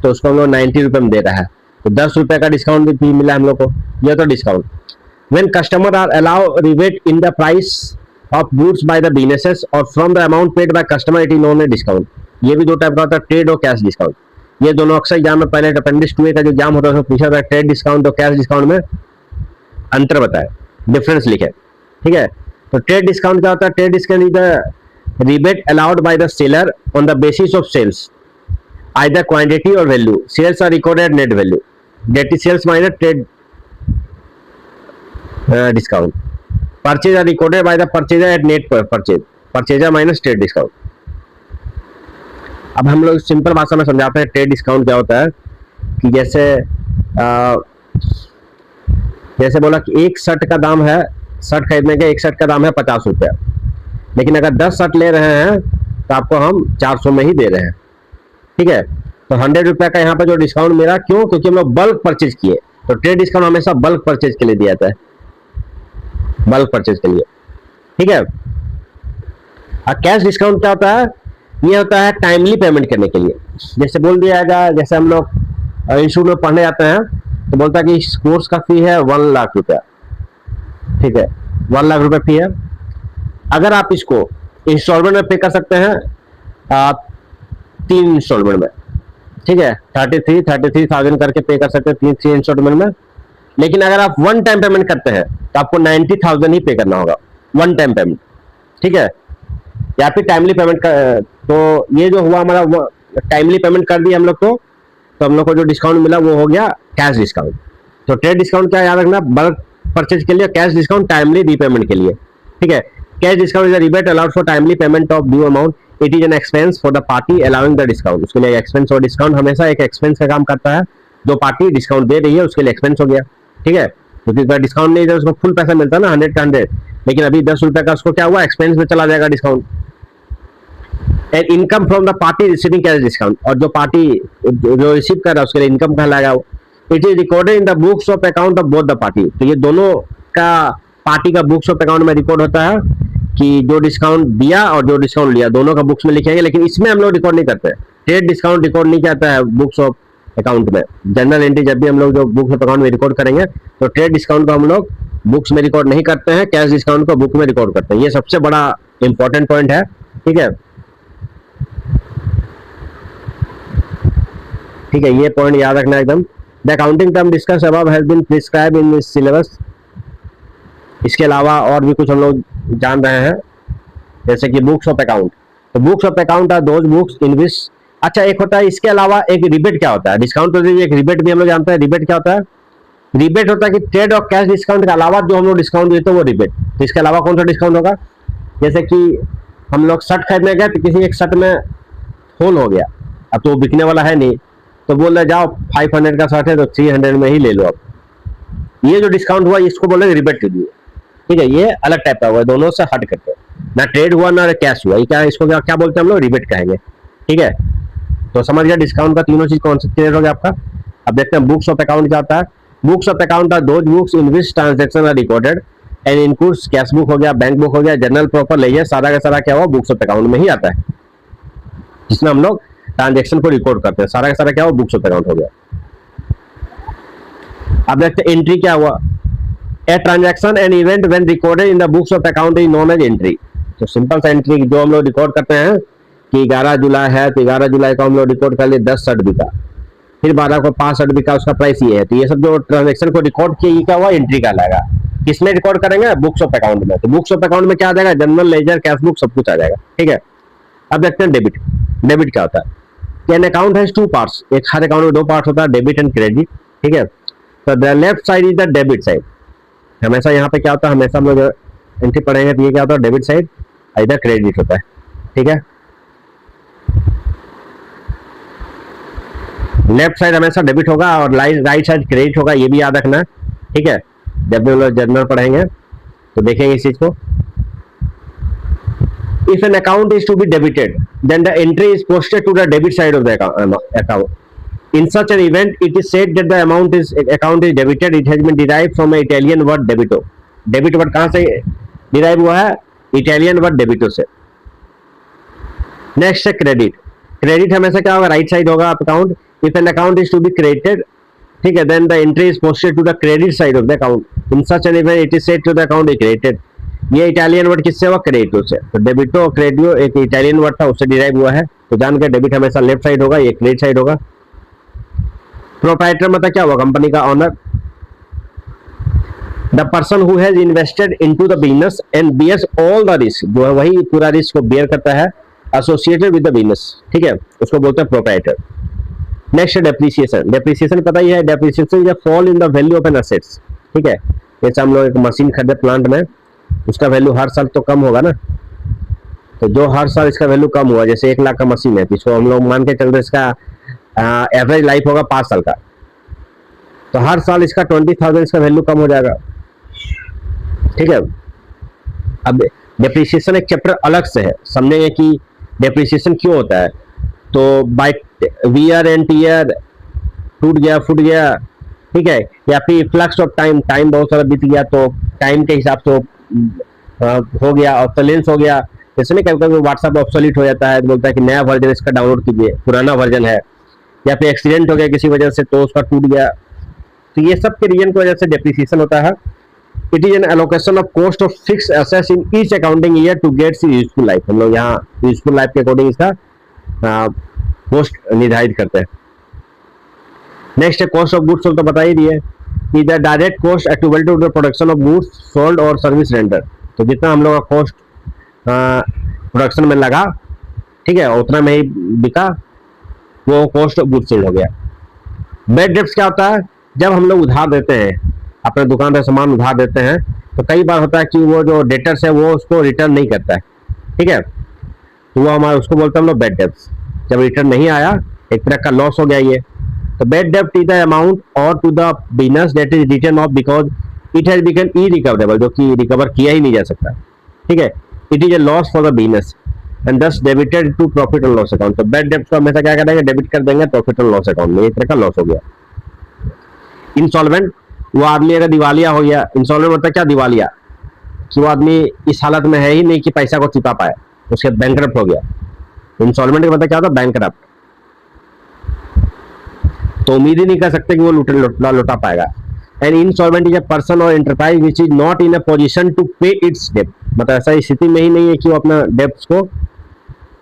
तो उसको हम लोग 90 रुपये में दे रहा है, तो 10 रुपये का डिस्काउंट भी मिला हम लोग को, ये तो discount. When customer are allow rebate in the price of goods by the businesses or from the amount paid by customer, it is known a discount. ये भी दो टाइप का होता है, ट्रेड और कैश डिस्काउंट। ये दोनों अक्सर एग्जाम में, पहले अपेंडिक्स 2A का जो एग्जाम होता है उसमें पूछा था ट्रेड डिस्काउंट और कैश डिस्काउंट में अंतर बताए, डिफरेंस लिखे। ठीक है, तो ट्रेड डिस्काउंट क्या होता है, trade discount is the rebate allowed by the seller on the basis of sales either quantity or value. Sales are recorded net value, that is sales minus trade discount. Purchase are recorded by the purchaser at net purchase, purchaser minus trade discount. अब हम लोग सिंपल भाषा में समझाते हैं ट्रेड डिस्काउंट क्या होता है, कि जैसे बोला कि एक शर्ट का दाम है, शर्ट खरीदने के एक शर्ट का दाम है 50 रुपया, लेकिन अगर 10 शर्ट ले रहे हैं तो आपको हम 400 में ही दे रहे हैं। ठीक है, तो 100 रुपया का यहाँ पे जो डिस्काउंट मिला, क्यों, क्योंकि हम लोग बल्क परचेज किए। तो ट्रेड डिस्काउंट हमेशा बल्क परचेज के लिए दिया जाता है, बल्क परचेज के लिए। ठीक है, और कैश डिस्काउंट क्या होता है, ये होता है टाइमली पेमेंट करने के लिए। जैसे बोल दिया जाएगा, जैसे हम लोग इंस्टीट्यूट में पढ़ने जाते हैं तो बोलता है कि इस कोर्स का फी है 1 लाख रुपया। ठीक है, 1 लाख रुपए फी है। अगर आप इसको इंस्टॉलमेंट में पे कर सकते हैं, आप 3 इंस्टॉलमेंट में, ठीक है, 33,000 करके पे कर सकते हैं 3 इंस्टॉलमेंट में। लेकिन अगर आप 1 टाइम पेमेंट करते हैं तो आपको 90,000 ही पे करना होगा, 1 टाइम पेमेंट। ठीक है, या फिर टाइमली पेमेंट का। तो ये जो हुआ हमारा, टाइमली पेमेंट कर दिया हम लोग को, तो हम लोग को जो डिस्काउंट मिला वो हो गया कैश डिस्काउंट। तो ट्रेड डिस्काउंट क्या याद रखना, बल्क परचेज के लिए, कैश डिस्काउंट टाइमली रीपेमेंट के लिए। ठीक है, cash discount is a rebate allowed for timely payment of due amount, it is an expense for the party allowing the discount. उसके लिए एक्सपेंस और डिस्काउंट हमेशा एक एक्सपेंस का काम करता है, जो पार्टी डिस्काउंट दे रही है उसके लिए एक्सपेंस हो गया। ठीक है, क्योंकि डिस्काउंट नहीं है उसको फुल पैसा मिलता है ना, 100 का 100, लेकिन अभी 10 रुपए का उसको क्या हुआ, एक्सपेंस में चला जाएगा discount. And income from the party receiving cash discount, और जो पार्टी जो रिसीव कर रहा है उसके लिए इनकम कहलाएगा वो। It is recorded in the books of account of both the party. तो ये दोनों का पार्टी का बुक्स ऑफ अकाउंट में रिकॉर्ड होता है कि जो डिस्काउंट दिया और जो डिस्काउंट लिया दोनों का बुक्स में लिखेंगे, लेकिन इसमें हम लोग रिकॉर्ड नहीं करते। ट्रेड डिस्काउंट रिकॉर्ड नहीं करता है बुक्स ऑफ अकाउंट में। जनरल एंट्री जब भी हम लोग जो बुक्स ऑफ अकाउंट में रिकॉर्ड करेंगे तो ट्रेड डिस्काउंट को हम लोग बुक्स में रिकॉर्ड नहीं करते हैं, कैश डिस्काउंट को बुक में रिकॉर्ड करते हैं। ये सबसे बड़ा इंपॉर्टेंट पॉइंट है। ठीक है, ठीक है, ये पॉइंट याद रखना एकदम। The accounting term discuss above has been prescribe in this syllabus. इसके अलावा और भी कुछ हम लोग जान रहे हैं, जैसे कि बुक्स ऑफ अकाउंट। तो books of account are those books in which, अच्छा एक होता है इसके अलावा एक रिबेट। क्या होता है डिस्काउंट, तो एक रिबेट भी हम लोग जानते हैं। रिबेट क्या होता है, रिबेट होता है कि ट्रेड और कैश डिस्काउंट के अलावा जो हम लोग डिस्काउंट देते हैं वो रिबेट। तो इसके अलावा कौन सा डिस्काउंट होगा, जैसे कि हम लोग शर्ट खरीदने गए तो किसी एक शर्ट में होल हो गया, अब तो वो बिकने वाला है नहीं, तो बोल रहे जाओ 500 का शर्ट है तो 300 में ही ले लो आप। ये जो डिस्काउंट हुआ इसको बोलेंगे रिबेट ड्यू, ठीक है, ये अलग टाइप का हुआ, दोनों से हट करके, ना ट्रेड हुआ ना कैश हुआ, ये क्या इसको क्या क्या बोलते हैं हम लोग, रिबेट कहेंगे, ठीक है। तो समझ गया डिस्काउंट का तीनों चीज कौन सा क्लियर हो गया आपका। अब देखते हैं बुक्स ऑफ अकाउंट क्या होता है। Books of account are those books in which transaction are recorded and includes cash book हो गया, बैंक बुक हो गया, जनरल प्रॉपर लेजर, सारा का सारा क्या हुआ बुक्स ऑफ अकाउंट में ही आता है, जिसमें हम लोग ट्रांजैक्शन को रिकॉर्ड करते हैं, सारा का सारा क्या हुआ बुक्स ऑफ अकाउंट हो गया। अब देखते हैं एंट्री क्या हुआ। A transaction and event when recorded in the books of account is known as entry. तो सिंपल सा एंट्री जो हम लोग रिकॉर्ड करते हैं कि 11 जुलाई है तो 11 जुलाई को हम लोग रिकॉर्ड कर लिए 10 शर्ट बिका, फिर 12 को 5 शर्ट बिका, उसका प्राइस ये है, तो ये सब जो ट्रांजैक्शन को रिकॉर्ड किया ये क्या हुआ एंट्री का लाएगा। किसमें रिकॉर्ड करेंगे, बुक्स ऑफ अकाउंट में। तो बुक्स ऑफ अकाउंट में क्या आ जाएगा, जनरल लेजर कैश बुक सब कुछ आ जाएगा, ठीक है। अब देखते हैं डेबिट। डेबिट क्या होता है, an account has two parts, एक हर अकाउंट में दो पार्ट होता है, डेबिट एंड क्रेडिट, ठीक है। तो the left side is the debit side. हमेशा यहाँ पे क्या होता है, हमेशा हम लोग एंट्री पढ़ेंगे तो ये क्या होता है डेबिट साइड, इधर क्रेडिट होता है, ठीक है। लेफ्ट साइड हमेशा डेबिट होगा और राइट साइड क्रेडिट होगा, ये भी याद रखना, ठीक है। जब भी हम लोग जनरल पढ़ेंगे तो देखेंगे इस चीज को। If an account is to be debited, then the entry is posted to the debit side of the account. In such an event, it is said that the account is debited. It has been derived from an Italian word debito. Debit word कहाँ से derive हुआ है, Italian word debito से। Next है credit. Credit हमेशा क्या होगा, राइट साइड होगा account. If an account is to be credited, ठीक है, then the entry is posted to the credit side of the account. In such an event, it is said to the account is credited. ये इटालियन वर्ड किससे हुआ, क्रेडिटो से। तो डेबिटो और क्रेडियो एक इटालियन वर्ड था, उससे डिराइव हुआ है, तो जान के डेबिट हमेशा लेफ्ट साइड होगा, ये क्रेडिट साइड होगा। प्रोप्राइटर मतलब क्या हुआ, कंपनी का owner. The person who has invested into the business and bears all the risk, जो है वही पूरा रिस्क को बियर करता है, एसोसिएटेड विद द बिजनेस, ठीक है, उसको बोलते हैं प्रोप्राइटर। Next depreciation. डेप्रिसिएशन पता ही है, depreciation is a fall in the value of an assets, ठीक है। जैसे हम लोग एक मशीन खरीदे प्लांट में, उसका वैल्यू हर साल तो कम होगा ना, तो जो हर साल इसका वैल्यू कम हुआ, जैसे 1 लाख का मशीन है, तो इसको हम लोग मान के चलते इसका एवरेज लाइफ होगा 5 साल का, तो हर साल इसका 20,000 इसका वैल्यू कम हो जाएगा, ठीक है। अब डेप्रिसिएशन एक चैप्टर अलग से है, समझेंगे कि डेप्रिसिएशन क्यों होता है। तो बाय वियर एंड टीयर, टूट गया फूट गया, ठीक है, या फिर फ्लक्स ऑफ टाइम, टाइम बहुत सारा बीत गया तो टाइम के हिसाब से हो गया, ऑब्सोलेंस हो गया, जैसे नहीं कभी कभी व्हाट्सएप ऑब्सोलीट हो जाता है तो बोलता है कि नया वर्जन इसका डाउनलोड कीजिए, पुराना वर्जन है, या फिर एक्सीडेंट हो गया किसी वजह से तो उसका टूट गया, तो ये सब के रीजन की वजह से डेप्रिसिएशन होता है। It is an allocation of cost of fix assets in each accounting year to get useful life. हम लोग यहाँ यूजफुल लाइफ के अकॉर्डिंग इसका कॉस्ट निर्धारित करते हैं। नेक्स्ट है कॉस्ट ऑफ गुड्स सोल्ड, तो बता ही दिए कि the direct cost attributable to the production of goods sold or service render. तो जितना हम लोग का कॉस्ट प्रोडक्शन में लगा, ठीक है, उतना में ही बिका, वो कॉस्ट ऑफ गुड्स सोल्ड हो गया। बैड डेब्ट्स क्या होता है, जब हम लोग उधार देते हैं, अपने दुकान पर सामान उधार देते हैं, तो कई बार होता है कि वो जो डेटर्स है वो उसको रिटर्न नहीं करता है, ठीक है, तो वो हमारे उसको बोलते हैं हम लोग बैड डेब्ट्स। जब रिटर्न नहीं आया, एक तरह का लॉस हो गया ये। तो बैड डेब्ट is the amount owed to the business that is written off because it has become irrecoverable, जो कि रिकवर किया ही नहीं जा सकता, ठीक है। It is a loss for the business and thus debited to profit and loss account. तो बैड डेब्ट को हमेशा क्या करेंगे, डेबिट कर देंगे प्रॉफिट एंड लॉस अकाउंट में, एक तरह का लॉस हो गया। इंसॉल्वेंट, वो आदमी अगर दिवालिया हो गया, इंसॉल्वेंट मतलब क्या, दिवालिया, कि वो आदमी इस हालत में है ही नहीं कि पैसा को चुका पाए, उसके बैंकरप्ट हो गया। इंसॉल्वेंट का मतलब क्या होता है, बैंकरप्ट, तो उम्मीद ही नहीं कर सकते कि वो लौटा पाएगा। And insolvent is a person or enterprise which is not in a position to pay its debt, मतलब ऐसा स्थिति में ही नहीं है कि वो अपना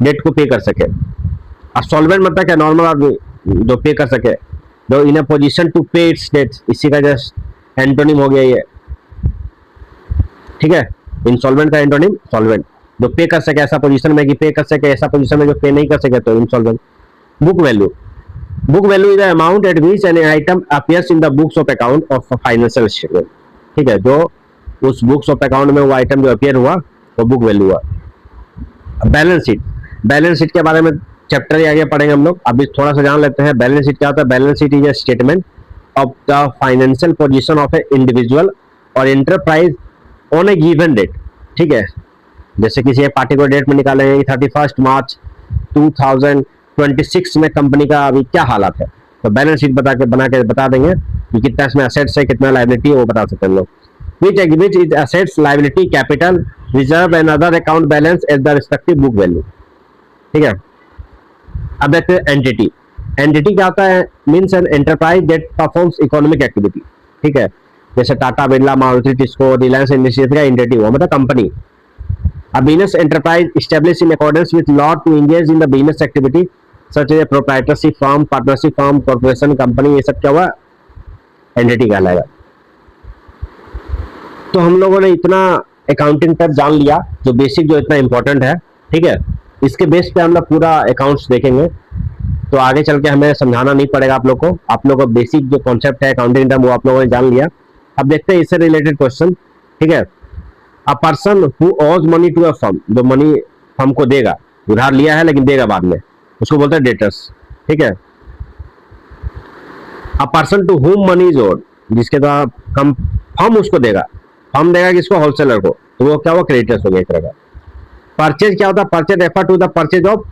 डेट को पे कर सके। अब सॉल्वेंट मतलब क्या, नॉर्मल आदमी जो पे कर सके, जो इन a position to pay its date, इसी का जस्ट एंटोनिम हो गया ये, ठीक है। इंसॉल्वेंट का एंटोनिम सॉल्वेंट, जो पे कर सके, ऐसा पोजीशन में कि पे कर सके, ऐसा पोजीशन में जो पे नहीं कर सके तो insolvent. Book value, book value is the amount at which an item appears in the books of account of financial statement, ठीक है, जो उस बुक्स ऑफ अकाउंट में वो आइटम जो अपीयर हुआ वो बुक वैल्यू हुआ। बैलेंस शीट, बैलेंस शीट के बारे में चैप्टर आगे पढ़ेंगे हम लोग, अभी थोड़ा सा जान लेते हैं। बैलेंस शीट क्या होता है, balance sheet is a statement of the financial position of an individual or enterprise on a given date। ठीक है, जैसे किसी एक पार्टिकुलर डेट में निकालेंगे कि 31 मार्च 2026 में कंपनी का अभी क्या हालात है, तो बैलेंस शीट बना के बता देंगे कि कितना इसमें असेट्स है, कितना लायबिलिटी है, वो बता सकते हैं हम लोग। which is assets, liability, capital, reserve and other account balance at the respective book value। ठीक है, अब देखते हैं एंटिटी। एंटिटी क्या होता है? Means an enterprise that performs economic activity. ठीक है, जैसे टाटा, बिरला, मारुति, टिस्को, रिलायंस इंडस्ट्रीज का एंटिटी हुआ, मतलब company. A business enterprise established in accordance with law to engage in the business activity such as a proprietorship firm, partnership firm, corporation, company, ये सब क्या हुआ? एंटिटी कहलाएगा। तो हम लोगों ने इतना अकाउंटिंग तक जान लिया, जो बेसिक जो इतना इंपॉर्टेंट है। ठीक है, इसके बेस पे हम लोग पूरा अकाउंट्स देखेंगे, तो आगे चल के हमें समझाना नहीं पड़ेगा आप लोग को। आप लोग को बेसिक जो कॉन्सेप्ट है अकाउंटिंग का वो आप लोगों ने जान लिया। अब देखते हैं इससे रिलेटेड क्वेश्चन। ठीक है, a person who owes money to a firm, जो मनी फर्म को देगा, उधार लिया है लेकिन देगा बाद में, उसको बोलते हैं डेटर्स। ठीक है, a person to whom money is owed, जिसके द्वारा फर्म उसको देगा, फर्म देगा किसको? होलसेलर को, तो वो क्या हुआ? क्रेडिटर्स हो गया एक तरह का। परचेज क्या होता है? Purchase refer to the purchase of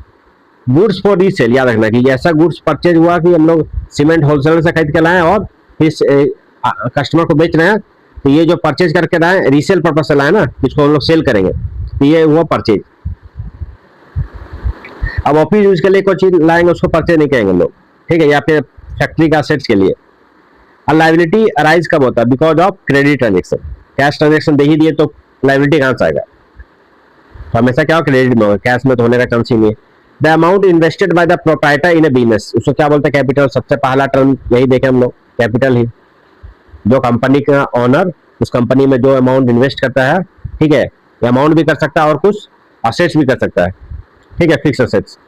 goods for resale. याद रखना कि ऐसा गुड्स परचेज हुआ कि हम लोग सीमेंट होलसेलर से खरीद के लाए और फिर कस्टमर को बेच रहे हैं, तो ये जो परचेज करके लाए रीसेल पर्पज से लाए ना, जिसको हम लोग सेल करेंगे, तो ये हुआ परचेज। अब ऑफिस यूज के लिए कोई चीज लाएंगे उसको परचेज नहीं कहेंगे लोग। ठीक है, या फिर फैक्ट्री का असेट्स के लिए। लायबिलिटी अराइज कब होता है? Because of credit transaction. Cash transaction दे ही दिए तो लायबिलिटी कहां से आएगा? तो हमेशा क्या हो? क्रेडिट में होगा, कैश में तो होने का चांस ही नहीं है। The amount invested by the proprietor in A business, उसको क्या बोलते हैं? कैपिटल। सबसे पहला टर्म यही देखे हम लोग, कैपिटल ही। जो कंपनी का ऑनर उस कंपनी में जो अमाउंट इन्वेस्ट करता है, ठीक है, अमाउंट भी कर सकता है और कुछ असेट्स भी कर सकता है। ठीक है, फिक्स असेट्स।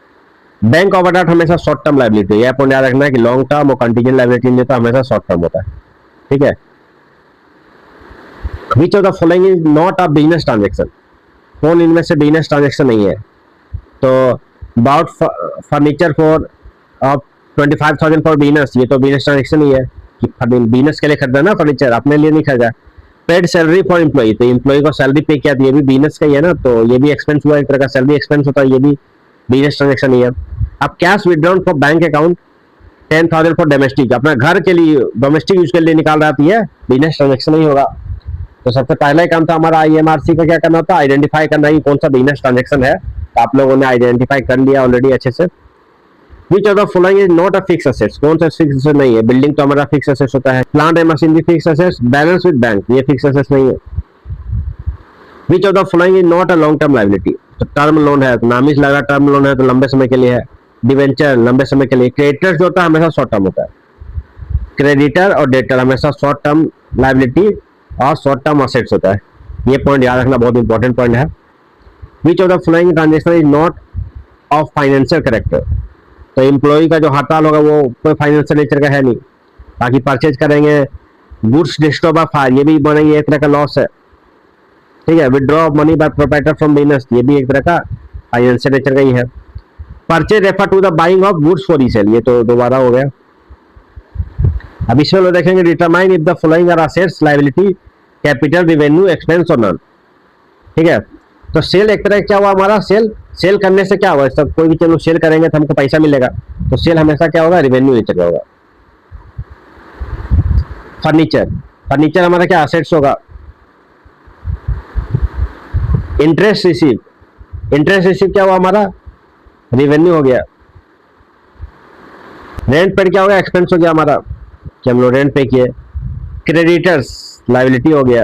बैंक ओवरड्राफ्ट हमेशा शॉर्ट टर्म लायबिलिटी। यह पॉइंट याद रखना है कि लॉन्ग टर्म और कंटीजेंट लायबिलिटी नहीं होता, हमेशा शॉर्ट टर्म होता है। ठीक है, Which of the following is not a business transaction? कौन इनमें से बिजनेस ट्रांजेक्शन नहीं है? तो bought furniture for 25,000 for business, ये तो बिजनेस ट्रांजेक्शन ही है कि बिजनेस के लिए खरीदा ना फर्नीचर, अपने लिए नहीं खरीदा। पेड सैलरी फॉर एम्प्लॉई, तो एम्प्लॉई को सैलरी पे किया, तो ये भी बिजनेस का ही है ना, तो ये भी एक्सपेंस हुआ एक तरह का, सैलरी एक्सपेंस होता है, ये भी बिजनेस ट्रांजेक्शन ही है। अब cash withdrawn for bank account 10,000 for domestic, अपना घर के लिए डोमेस्टिक यूज के लिए निकाल रहा है, बिजनेस ट्रांजेक्शन नहीं होगा। तो सबसे पहला ही काम था हमारा IMRC का, क्या करना होता है? आइडेंटिफाई करना ही कौन सा बिजनेस ट्रांजेक्शन है। तो आप लोगों ने आइडेंटिफाई कर लिया ऑलरेडी अच्छे से। Which of the following is not a fixed assets? कौन सा फिक्स एसेट नहीं है? बिल्डिंग तो हमारा फिक्स एसेट्स होता है। Plant and machinery fix assets. Balance with bank, ये फिक्स एसेट्स नहीं है। Which of the following is not a long term liability? तो टर्म लोन है, तो नाम ही लगा टर्म लोन है, तो लंबे समय के लिए है। डिवेंचर लंबे समय के लिए। क्रेडिटर्स जो होता है हमेशा शॉर्ट टर्म होता है। क्रेडिटर और डेटर हमेशा शॉर्ट टर्म लायबिलिटी और शॉर्ट टर्म असेट्स होता है। ये पॉइंट याद रखना, बहुत इंपॉर्टेंट पॉइंट है। Which of the following transaction is not of financial character? तो एम्प्लॉय का जो हड़ताल होगा वो कोई फाइनेंशियल नेचर का है नहीं। बाकी परचेज करेंगे, गुड्स डिस्टर्ब ऑफ फायर, ये भी बनेंगे एक तरह का लॉस है। ठीक है, withdraw of money by proprietor from business, ये भी एक तरह का फाइनेंशियल नेचर का ही है। Purchase refer to the buying of goods for resale, ये तो दोबारा हो गया। अब इसमें लोग देखेंगे determine if the following are assets, liability, capital, revenue, expense or none. ठीक है, तो सेल एक तरह क्या हुआ हमारा? सेल करने से क्या हुआ? सब कोई भी चलो सेल करेंगे तो हमको पैसा मिलेगा, तो सेल हमेशा क्या होगा? रेवेन्यू नेचर का होगा। फर्नीचर हमारा क्या? असेट्स होगा। इंटरेस्ट रिसीव क्या हुआ हमारा? रेवेन्यू हो गया। रेंट पेड क्या हो गया? एक्सपेंस हो गया हमारा, कि हम लोग रेंट पे किए। क्रेडिटर्स लायबिलिटी हो गया।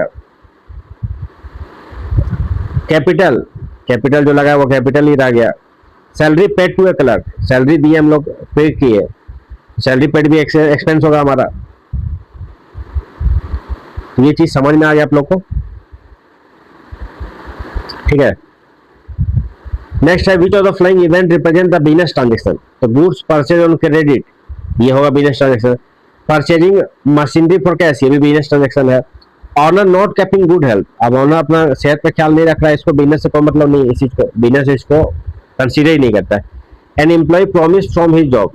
कैपिटल जो लगा है वो कैपिटल ही रह गया। Salary paid to a clerk, salary दी हम लोग पे किए, सैलरी पेड भी एक्सपेंस होगा हमारा। तो ये चीज समझ में आ गया आप लोग को? ठीक है, नेक्स्ट है which of the following event represent the business transaction? तो गुड्स परचेज ऑन क्रेडिट, ये होगा business transaction. Purchasing machinery for cash, ये भी बिजनेस ट्रांजेक्शन है। Owner not keeping good health, अब ऑनर अपना सेहत पे ख्याल नहीं रख रहा है, इसको बिजनेस से कोई मतलब नहीं, इस चीज को बिजनेस इसको कंसीडर ही नहीं करता है। An employee promise from his job,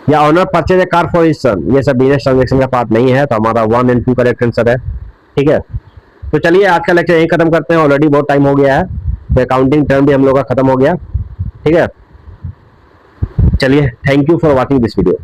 या owner purchase a car for his son, ये सब बिजनेस ट्रांजेक्शन का पार्ट नहीं है, तो हमारा 1 और 2 करेक्ट आंसर है। ठीक है, तो चलिए आज का लेक्चर यहीं खत्म करते हैं, ऑलरेडी बहुत टाइम हो गया है, तो अकाउंटिंग टर्म भी हम लोग का खत्म हो गया। ठीक है, चलिए, thank you for watching this video.